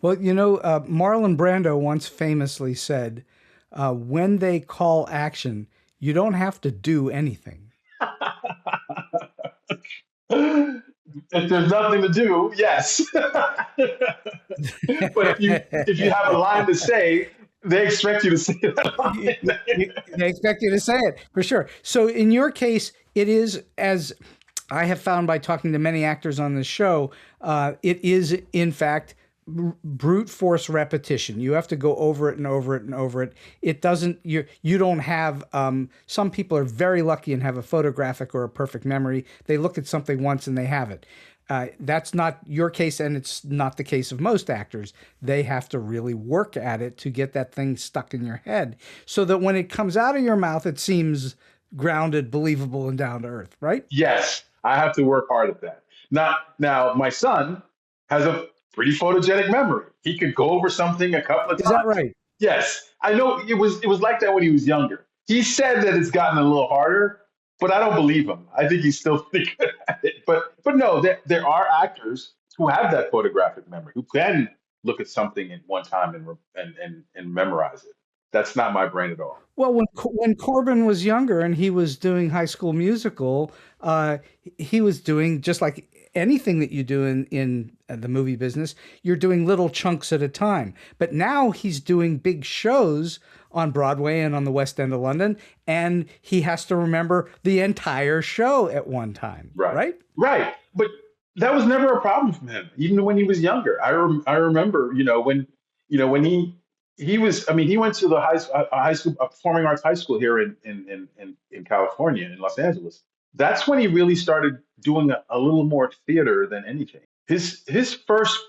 Well, Marlon Brando once famously said, when they call action, you don't have to do anything. If there's nothing to do, yes. But if you have a line to say, they expect you to say that They expect you to say it for sure. So in your case, it is, as I have found by talking to many actors on this show, it is in fact brute force repetition. You have to go over it and over it and over it. It doesn't. You don't have. Some people are very lucky and have a photographic or a perfect memory. They look at something once and they have it. That's not your case, and it's not the case of most actors. They have to really work at it to get that thing stuck in your head, so that when it comes out of your mouth, it seems grounded, believable, and down to earth. Right? yes, I have to work hard at that. Now, my son has a pretty photogenic memory. He could go over something a couple of Is that times. right? Yes, I know it was like that when he was younger. He said that it's gotten a little harder, but I don't believe him. I think he's still pretty good at it. But no, there are actors who have that photographic memory who can look at something at one time and memorize it. That's not my brain at all. Well, when Corbin was younger and he was doing High School Musical, he was doing just like anything that you do in the movie business. You're doing little chunks at a time. But now he's doing big shows on Broadway and on the West End of London, and he has to remember the entire show at one time. Right. Right? Right. But that was never a problem for him, even when he was younger. I remember, when he was. I mean, he went to the high school, performing arts high school here in California, in Los Angeles. That's when he really started doing a little more theater than anything. His first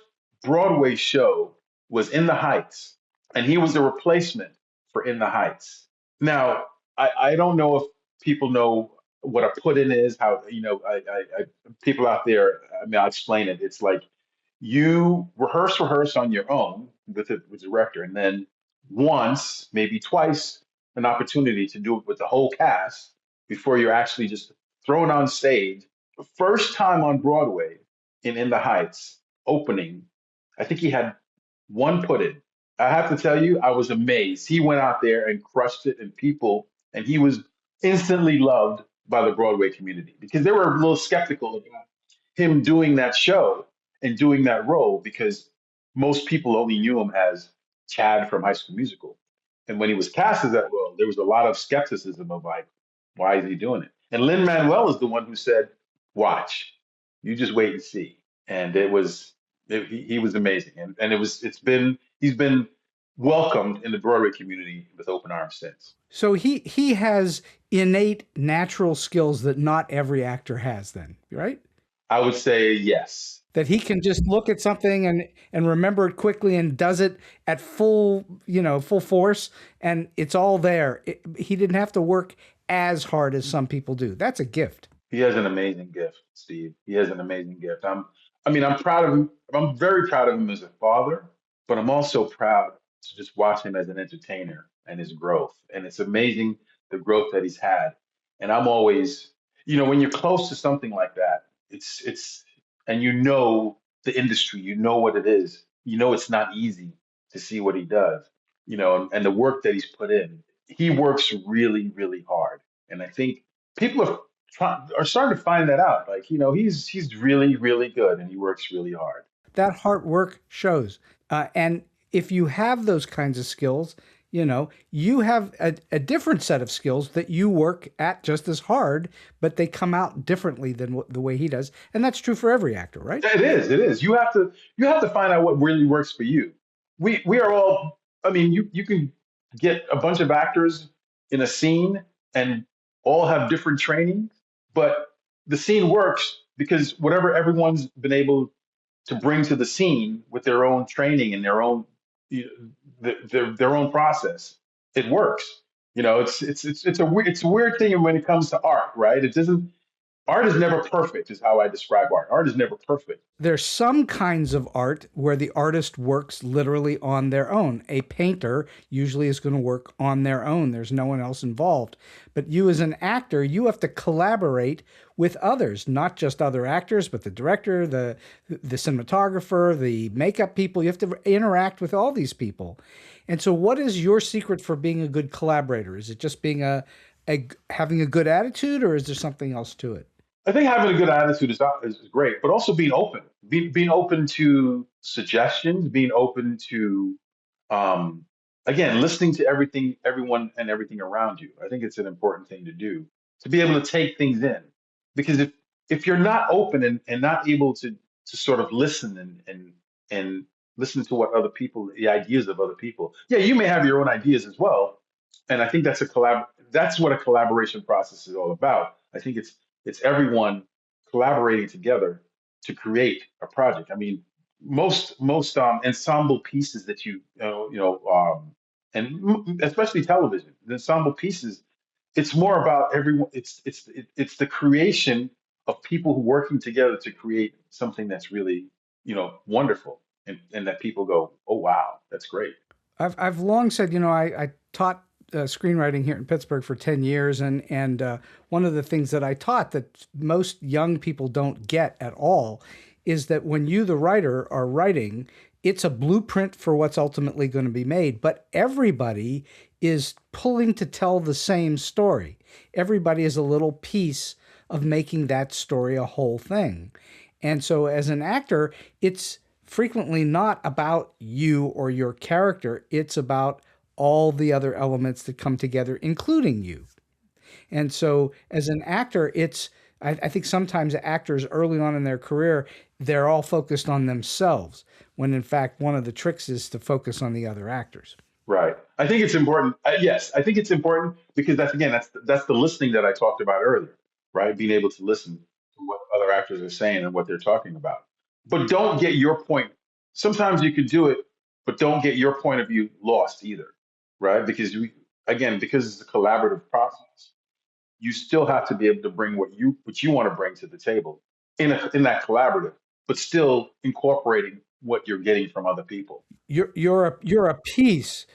Broadway show was In the Heights, and he was a replacement for In the Heights. Now, I don't know if people know what a put in is, how, people out there, I mean, I'll explain it. It's like you rehearse on your own with the director, and then once, maybe twice, an opportunity to do it with the whole cast before you're actually just thrown on stage. First time on Broadway In the Heights opening, I think he had one put in. I have to tell you, I was amazed. He went out there and crushed it, and he was instantly loved by the Broadway community because they were a little skeptical about him doing that show and doing that role because most people only knew him as Chad from High School Musical. And when he was cast as that role, there was a lot of skepticism of like, why is he doing it? And Lin-Manuel is the one who said, watch, you just wait and see. And he was amazing. And he's been welcomed in the Broadway community with open arms since. So he has innate natural skills that not every actor has then, right? I would say yes. That he can just look at something and remember it quickly and does it at full force, and it's all there. He didn't have to work as hard as some people do. That's a gift. He has an amazing gift, Steve. He has an amazing gift. I'm proud of him. I'm very proud of him as a father, but I'm also proud to just watch him as an entertainer and his growth. And it's amazing the growth that he's had. And I'm always, when you're close to something like that, and the industry, what it is, it's not easy to see what he does, and the work that he's put in. He works really, really hard. And I think people are starting to find that out. Like, he's really, really good and he works really hard. That hard work shows. And if you have those kinds of skills, you have a different set of skills that you work at just as hard, but they come out differently than the way he does. And that's true for every actor, right? It is. You have to find out what really works for you. We are all, you can get a bunch of actors in a scene and all have different training, but the scene works because whatever everyone's been able to bring to the scene with their own training and their own their own process, it works. It's a weird thing when it comes to art, right? Art is never perfect, is how I describe art. Art is never perfect. There's some kinds of art where the artist works literally on their own. A painter usually is going to work on their own. There's no one else involved. But you as an actor, you have to collaborate with others, not just other actors, but the director, the cinematographer, the makeup people. You have to interact with all these people. And so what is your secret for being a good collaborator? Is it just being having a good attitude, or is there something else to it? I think having a good attitude is great, but also being open, being open to suggestions, being open to, again, listening to everyone and everything around you. I think it's an important thing to do, to be able to take things in. Because if you're not open and not able to sort of listen and listen to what the ideas of other people, yeah, you may have your own ideas as well. And I think that's what a collaboration process is all about. I think it's everyone collaborating together to create a project. I mean, most ensemble pieces that and especially television, the ensemble pieces, it's more about everyone. It's the creation of people working together to create something that's really wonderful, and that people go, oh wow, that's great. I've long said, I taught screenwriting here in Pittsburgh for 10 years. And one of the things that I taught that most young people don't get at all is that when you, the writer, are writing, it's a blueprint for what's ultimately going to be made. But everybody is pulling to tell the same story. Everybody is a little piece of making that story a whole thing. And so as an actor, it's frequently not about you or your character. It's about all the other elements that come together, including you. And so as an actor, I think sometimes actors early on in their career, they're all focused on themselves, when in fact, one of the tricks is to focus on the other actors. Right. I think it's important. Yes, I think it's important because that's the listening that I talked about earlier, right? Being able to listen to what other actors are saying and what they're talking about. But don't get your point. Sometimes you could do it, but don't get your point of view lost either. Right? Because because it's a collaborative process, you still have to be able to bring what you want to bring to the table in that collaborative, but still incorporating what you're getting from other people. You're a piece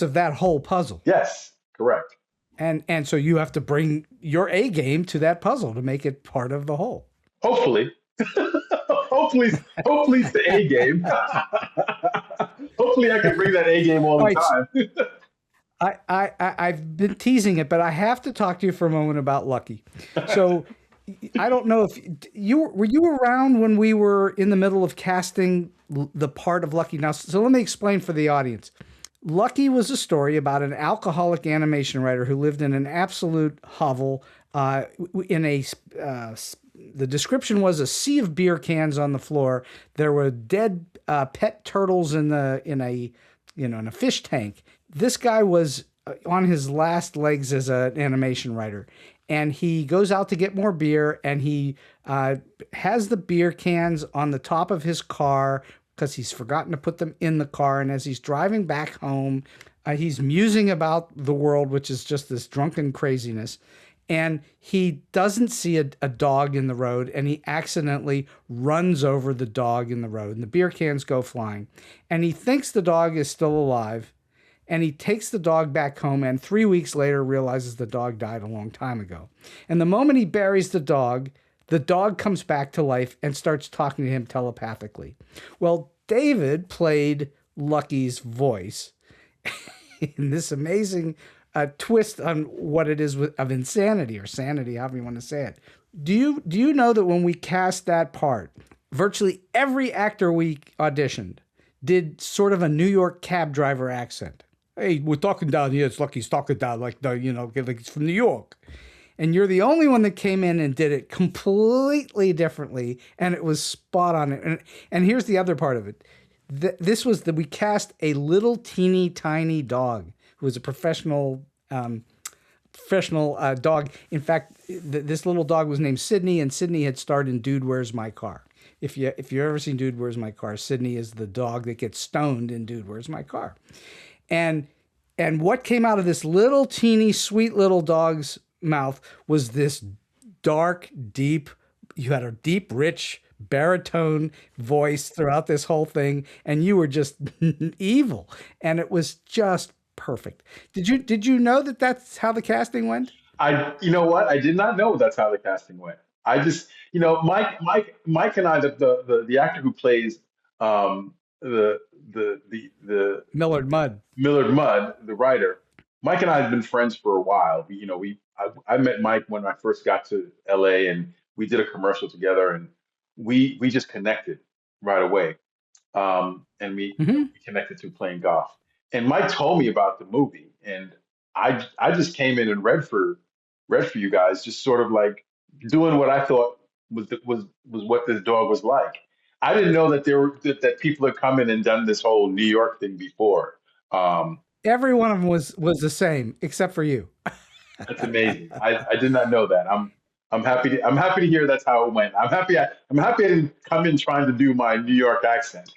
of that whole puzzle. Yes, correct. And so you have to bring your A game to that puzzle to make it part of the whole. Hopefully. hopefully it's the A game. Hopefully I can bring that A game all the time. I've been teasing it, but I have to talk to you for a moment about Lucky. So I don't know if were you around when we were in the middle of casting the part of Lucky. Now, so let me explain for the audience. Lucky was a story about an alcoholic animation writer who lived in an absolute hovel. The description was a sea of beer cans on the floor. There were dead pet turtles in a fish tank. This guy was on his last legs as an animation writer, and he goes out to get more beer, and he has the beer cans on the top of his car because he's forgotten to put them in the car. And as he's driving back home, he's musing about the world, which is just this drunken craziness. And he doesn't see a dog in the road, and he accidentally runs over the dog in the road, and the beer cans go flying. And he thinks the dog is still alive, and he takes the dog back home, and 3 weeks later realizes the dog died a long time ago. And the moment he buries the dog comes back to life and starts talking to him telepathically. Well, David played Lucky's voice in this amazing twist on what it is of insanity or sanity, however you want to say it. Do you know that when we cast that part, virtually every actor we auditioned did sort of a New York cab driver accent? Hey, we're talking down here. It's Lucky's talking down like it's from New York. And you're the only one that came in and did it completely differently, and it was spot on. And here's the other part of it. This was that we cast a little teeny tiny dog who was a professional dog. In fact, this little dog was named Sydney, and Sydney had starred in Dude, Where's My Car? If you've ever seen Dude, Where's My Car? Sydney is the dog that gets stoned in Dude, Where's My Car? And what came out of this little teeny sweet little dog's mouth was this dark, deep, you had a deep, rich baritone voice throughout this whole thing, and you were just evil, and it was just perfect. Did you know that that's how the casting went? You know what? I did not know that's how the casting went. I just, Mike and I, the actor who plays the Millard Mudd, the writer. Mike and I have been friends for a while. I met Mike when I first got to LA, and we did a commercial together, and we just connected right away. And we connected through playing golf. And Mike told me about the movie, and I just came in and read for you guys, just sort of like doing what I thought was what this dog was like. I didn't know that that people had come in and done this whole New York thing before. Every one of them was the same, except for you. That's amazing. I did not know that. I'm happy to hear that's how it went. I'm happy I didn't come in trying to do my New York accent.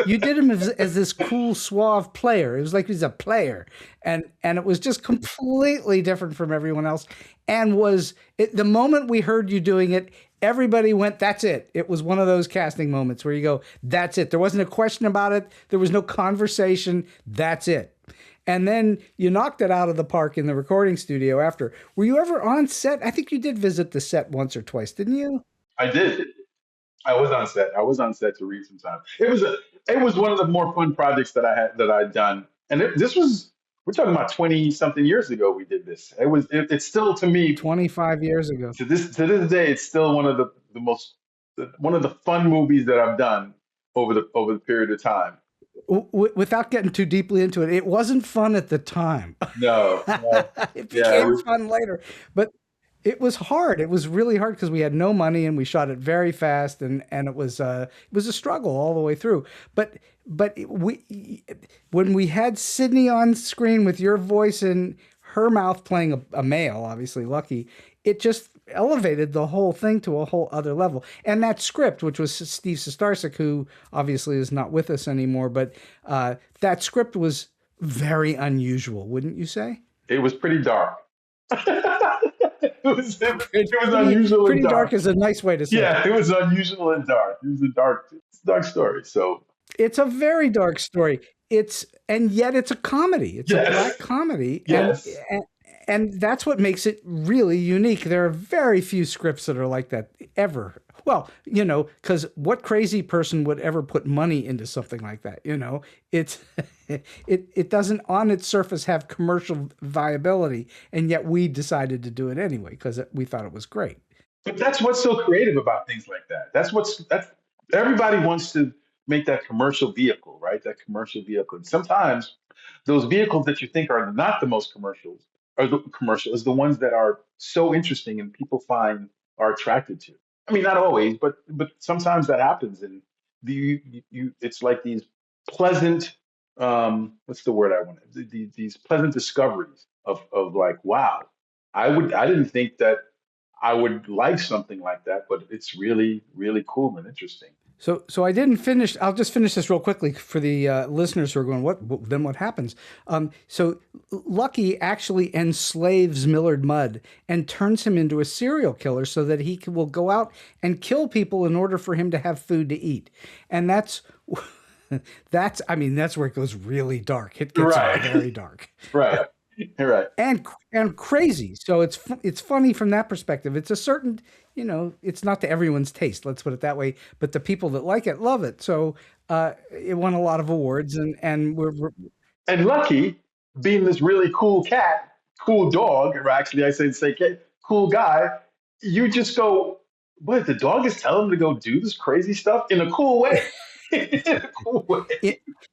You did him as this cool, suave player. It was like he was a player, and it was just completely different from everyone else. And the moment we heard you doing it, everybody went, "That's it." It was one of those casting moments where you go, "That's it." There wasn't a question about it. There was no conversation. That's it. And then you knocked it out of the park in the recording studio after. Were you ever on set? I think you did visit the set once or twice, didn't you? I did. I was on set to read some time. It was one of the more fun projects that I'd done. And we're talking about 20 something years ago we did this. It's still, to me, 25 years ago. To this day, it's still one of the fun movies that I've done over the period of time. Without getting too deeply into it, it wasn't fun at the time. No. It became fun later. But it was hard. It was really hard because we had no money and we shot it very fast, and it was a struggle all the way through. But when we had Sydney on screen with your voice and her mouth playing a male, obviously Lucky, it just elevated the whole thing to a whole other level. And that script, which was Steve Sestarsik, who obviously is not with us anymore, but that script was very unusual, wouldn't you say? It was pretty dark. It was unusual. Pretty dark is a nice way to say it. Yeah, it was unusual and dark. It was a dark story. So it's a very dark story. And yet it's a comedy. It's a black comedy. Yes. And that's what makes it really unique. There are very few scripts that are like that ever. Well, because what crazy person would ever put money into something like that? It's it doesn't on its surface have commercial viability, and yet we decided to do it anyway because we thought it was great. But that's what's so creative about things like that. That's everybody wants to make that commercial vehicle, right? That commercial vehicle. And sometimes those vehicles that you think are not the most commercials or the commercial is the ones that are so interesting and people find are attracted to. I mean, not always, but sometimes that happens, and it's like these pleasant what's the word I want? These pleasant discoveries of like, wow, I didn't think that I would like something like that, but it's really, really cool and interesting. So I didn't finish. I'll just finish this real quickly for the listeners who are going, then what happens? So Lucky actually enslaves Millard Mudd and turns him into a serial killer so that will go out and kill people in order for him to have food to eat. And that's where it goes really dark. It gets very dark. Right. You're right. And crazy. So it's funny from that perspective. It's a certain, it's not to everyone's taste, let's put it that way, but the people that like it love it. So it won a lot of awards, and we're and Lucky, being this really cool cat, cool dog, or actually I say cat, cool guy, you just go, what, the dog is telling him to go do this crazy stuff in a cool way.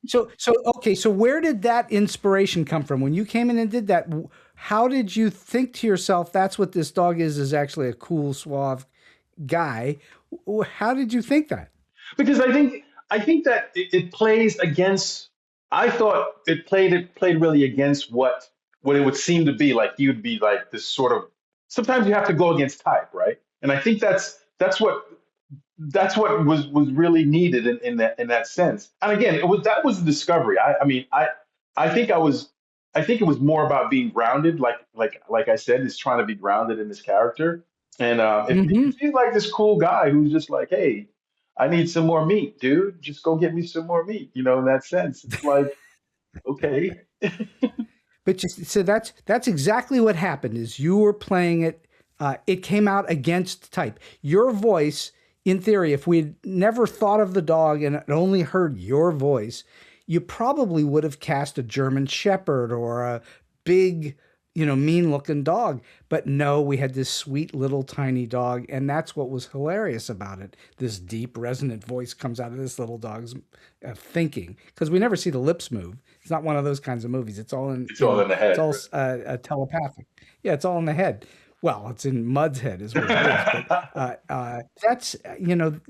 So where did that inspiration come from? When you came in and did that, how did you think to yourself, that's what this dog is actually a cool, suave guy? How did you think that? Because I think that it plays against, I thought it played really against what it would seem to be. Like you'd be like this sort of, sometimes you have to go against type, right? And I think that's what was really needed in that sense. And again, that was the discovery. I think it was more about being grounded, like I said, is trying to be grounded in this character. And if he's like this cool guy who's just like, hey, I need some more meat, dude. Just go get me some more meat. In that sense, it's like, okay. But so that's exactly what happened. Is you were playing it. It came out against type. Your voice, in theory, if we'd never thought of the dog and only heard your voice, you probably would have cast a German Shepherd or a big, mean-looking dog. But no, we had this sweet little tiny dog, and that's what was hilarious about it. This deep, resonant voice comes out of this little dog's thinking, because we never see the lips move. It's not one of those kinds of movies. It's all in the head. It's all telepathic. Yeah, it's all in the head. Well, it's in Mudd's head is what it is. But that's,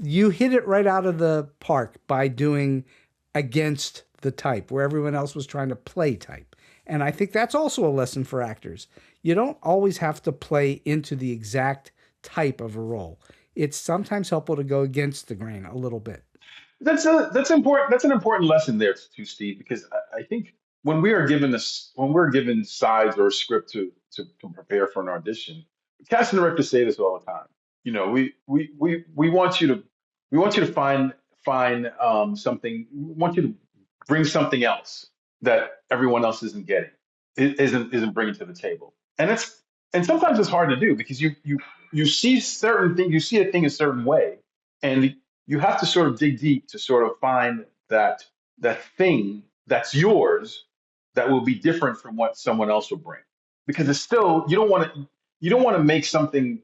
you hit it right out of the park by doing against the type where everyone else was trying to play type. And I think that's also a lesson for actors. You don't always have to play into the exact type of a role. It's sometimes helpful to go against the grain a little bit. That's important. That's an important lesson there too, Steve, because I think when we're given sides or a script to prepare for an audition, casting directors say this all the time. We want you to find something. We want you to bring something else that everyone else isn't getting, isn't bringing to the table. And sometimes it's hard to do because you see certain things, you see a thing a certain way, and you have to sort of dig deep to sort of find that thing that's yours that will be different from what someone else will bring. Because it's still, you don't want to make something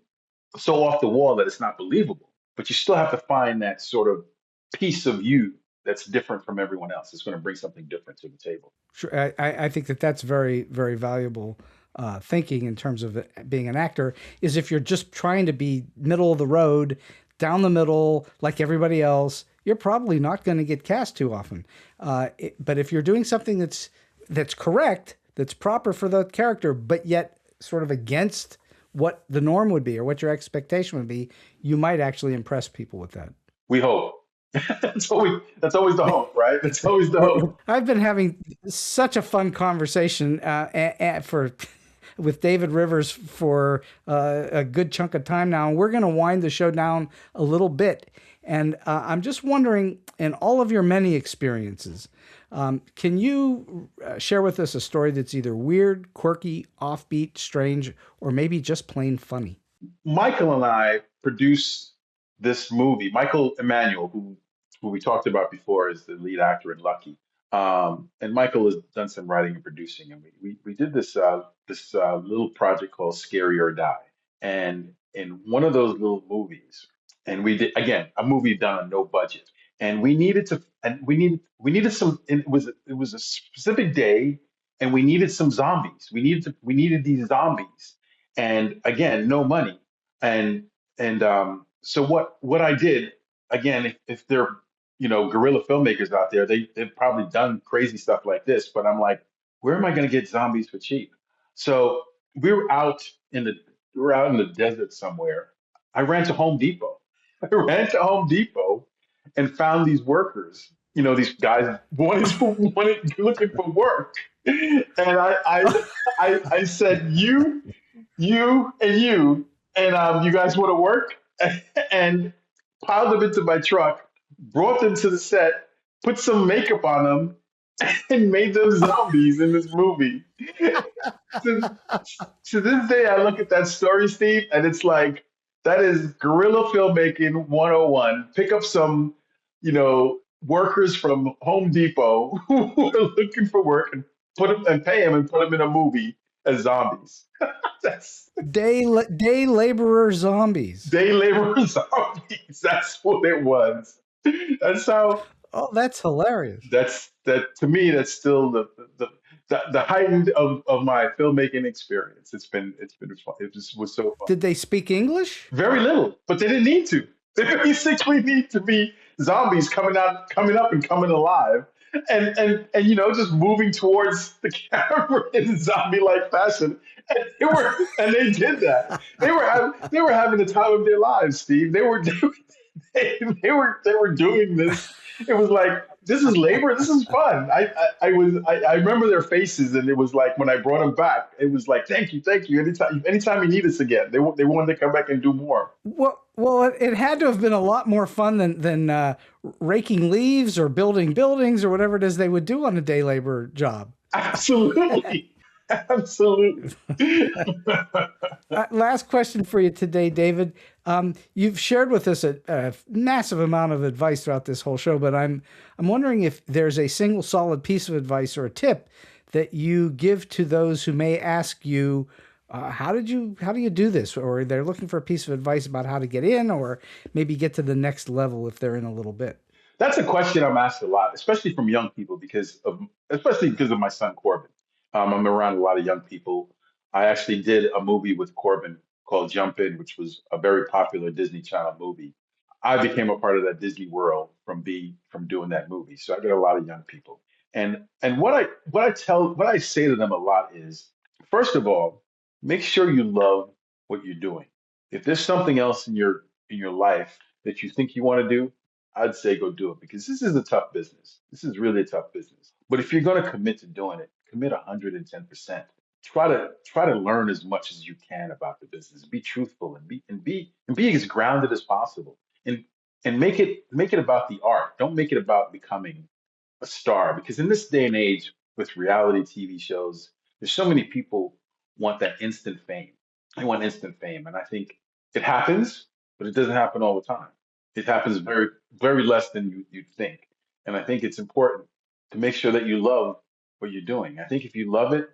so off the wall that it's not believable, but you still have to find that sort of piece of you that's different from everyone else. It's going to bring something different to the table. Sure. I think that's very, very valuable thinking in terms of being an actor, is if you're just trying to be middle of the road, down the middle, like everybody else, you're probably not going to get cast too often. But if you're doing something that's correct, that's proper for the character, but yet sort of against what the norm would be or what your expectation would be, you might actually impress people with that. We hope. That's always the hope, right? That's always the hope. I've been having such a fun conversation with David Reivers for a good chunk of time now, and we're going to wind the show down a little bit. And I'm just wondering, in all of your many experiences, Can you share with us a story that's either weird, quirky, offbeat, strange, or maybe just plain funny? Michael and I produced this movie. Michael Emanuel, who we talked about before, is the lead actor in Lucky. And Michael has done some writing and producing, and we did this little project called Scary or Die. And in one of those little movies, and we did again a movie done on no budget, and we needed some. It was a specific day, and we needed some zombies. We needed these zombies, and again, no money. And so what I did again, if they're guerrilla filmmakers out there, they've probably done crazy stuff like this. But I'm like, where am I going to get zombies for cheap? So we were out in the we were out in the desert somewhere. I ran to Home Depot. I ran to Home Depot and found these workers. These guys wanted looking for work, and I said, you and you, and you guys want to work? And piled them into my truck, brought them to the set, put some makeup on them, and made them zombies in this movie. to, to this day, I look at that story, Steve, and it's like, that is guerrilla filmmaking 101. Pick up some, workers from Home Depot who are looking for work and put them and pay them and put them in a movie as zombies. That's Day laborer zombies. day labor zombies. That's what it was. That's how. Oh, that's hilarious. That to me. That's still the heightened of my filmmaking experience. It's been fun. It just was so fun. Did they speak English? Very little, but they didn't need to. They basically need to be zombies coming up and coming alive, and just moving towards the camera in zombie-like fashion. And they did that. They were having the time of their lives, Steve. They were doing this. It was like, this is labor. This is fun. I remember their faces, and it was like, when I brought them back, it was like, thank you. Anytime you need us again, they wanted to come back and do more. Well, it had to have been a lot more fun than raking leaves or building buildings or whatever it is they would do on a day labor job. Absolutely. Absolutely. Last question for you today, David. You've shared with us a massive amount of advice throughout this whole show, but I'm wondering if there's a single solid piece of advice or a tip that you give to those who may ask you, how do you do this? Or they're looking for a piece of advice about how to get in, or maybe get to the next level if they're in a little bit. That's a question I'm asked a lot, especially from young people, especially because of my son Corbin. I'm around a lot of young people. I actually did a movie with Corbin called Jump In, which was a very popular Disney Channel movie. I became a part of that Disney world from doing that movie. So I get a lot of young people. And what I say to them a lot is, first of all, make sure you love what you're doing. If there's something else in your life that you think you want to do, I'd say go do it, because this is a tough business. This is really a tough business. But if you're going to commit to doing it, commit 110%. Try to learn as much as you can about the business. Be truthful and be as grounded as possible. And make it about the art. Don't make it about becoming a star, because in this day and age with reality TV shows, there's so many people want that instant fame. They want instant fame, and I think it happens, but it doesn't happen all the time. It happens very, very less than you'd think. And I think it's important to make sure that you love what you're doing. I think if you love it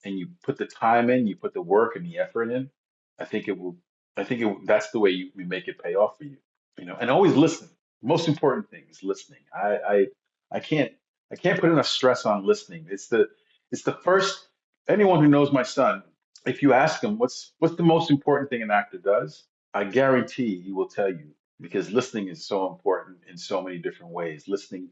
and you put the time in, you put the work and the effort in, I think it will. That's the way you make it pay off for you. And always listen. Most important thing is listening. I can't put enough stress on listening. It's the first. Anyone who knows my son, if you ask him what's the most important thing an actor does, I guarantee he will tell you, because listening is so important in so many different ways. Listening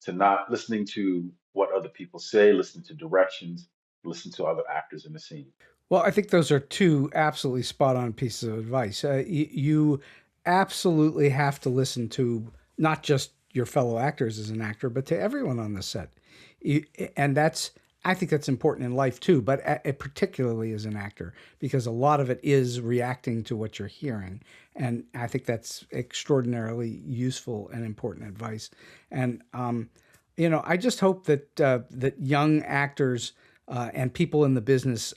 to what other people say, listening to directions, listen to other actors in the scene. Well, I think those are two absolutely spot on pieces of advice. You absolutely have to listen to not just your fellow actors as an actor, but to everyone on the set. And I think that's important in life too, but particularly as an actor, because a lot of it is reacting to what you're hearing. And I think that's extraordinarily useful and important advice. And I just hope that young actors and people in the business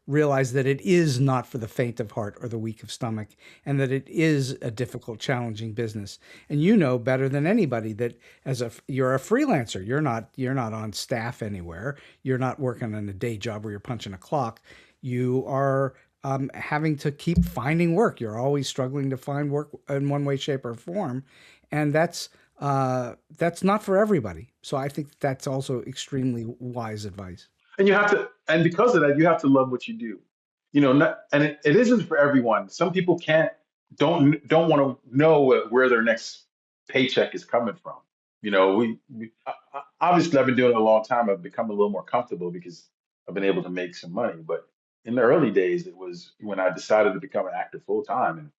realize that it is not for the faint of heart or the weak of stomach, and that it is a difficult, challenging business. And you know better than anybody that you're a freelancer. You're not on staff anywhere. You're not working on a day job where you're punching a clock. You are having to keep finding work. You're always struggling to find work in one way, shape, or form, and that's not for everybody. So I think that's also extremely wise advice. And and because of that, you have to love what you do. It isn't for everyone. Some people don't want to know where their next paycheck is coming from. Obviously I've been doing it a long time. I've become a little more comfortable because I've been able to make some money. But in the early days, it was when I decided to become an actor full time, and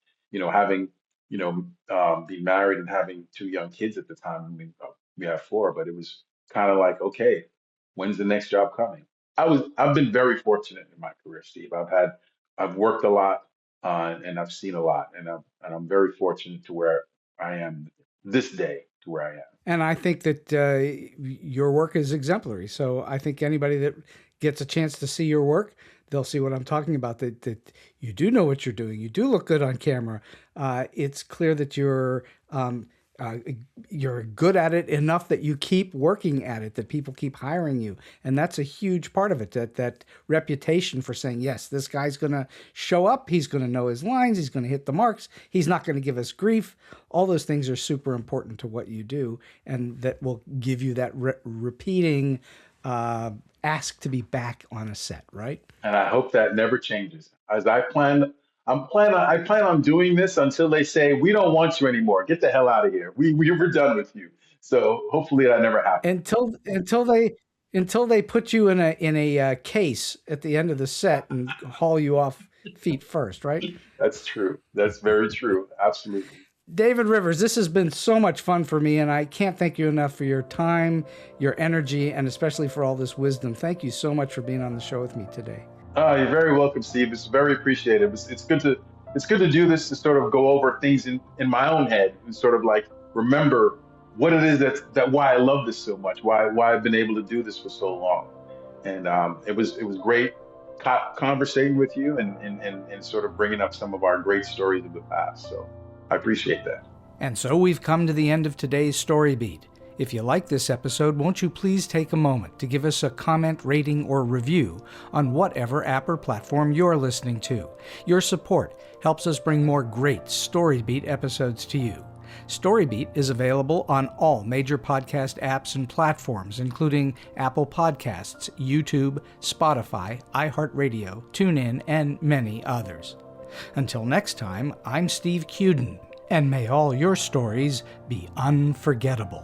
having being married and having two young kids at the time. I mean, we have four, but it was kind of like, okay, when's the next job coming? I've been very fortunate in my career, Steve. I've worked a lot, and I've seen a lot, and I'm very fortunate to where I am this day, to where I am. And I think that your work is exemplary. So I think anybody that gets a chance to see your work, they'll see what I'm talking about, that you do know what you're doing. You do look good on camera. It's clear that you're good at it enough that you keep working at it, that people keep hiring you. And that's a huge part of it, that reputation for saying, yes, this guy's going to show up. He's going to know his lines. He's going to hit the marks. He's not going to give us grief. All those things are super important to what you do. And that will give you that repeating ask to be back on a set, right? And I hope that never changes. I plan on doing this until they say, we don't want you anymore. Get the hell out of here. We're done with you. So hopefully that never happens. Until they put you in a case at the end of the set and haul you off feet first, right? That's true. That's very true. Absolutely. David Reivers, this has been so much fun for me, and I can't thank you enough for your time, your energy, and especially for all this wisdom. Thank you so much for being on the show with me today. You're very welcome, Steve. It's very appreciated. It's good to do this, to sort of go over things in my own head and sort of like remember what it is that why I love this so much, why I've been able to do this for so long. And it was great conversating with you and sort of bringing up some of our great stories of the past. So I appreciate that. And so we've come to the end of today's Story Beat. If you like this episode, won't you please take a moment to give us a comment, rating, or review on whatever app or platform you're listening to. Your support helps us bring more great StoryBeat episodes to you. StoryBeat is available on all major podcast apps and platforms, including Apple Podcasts, YouTube, Spotify, iHeartRadio, TuneIn, and many others. Until next time, I'm Steve Cuden, and may all your stories be unforgettable.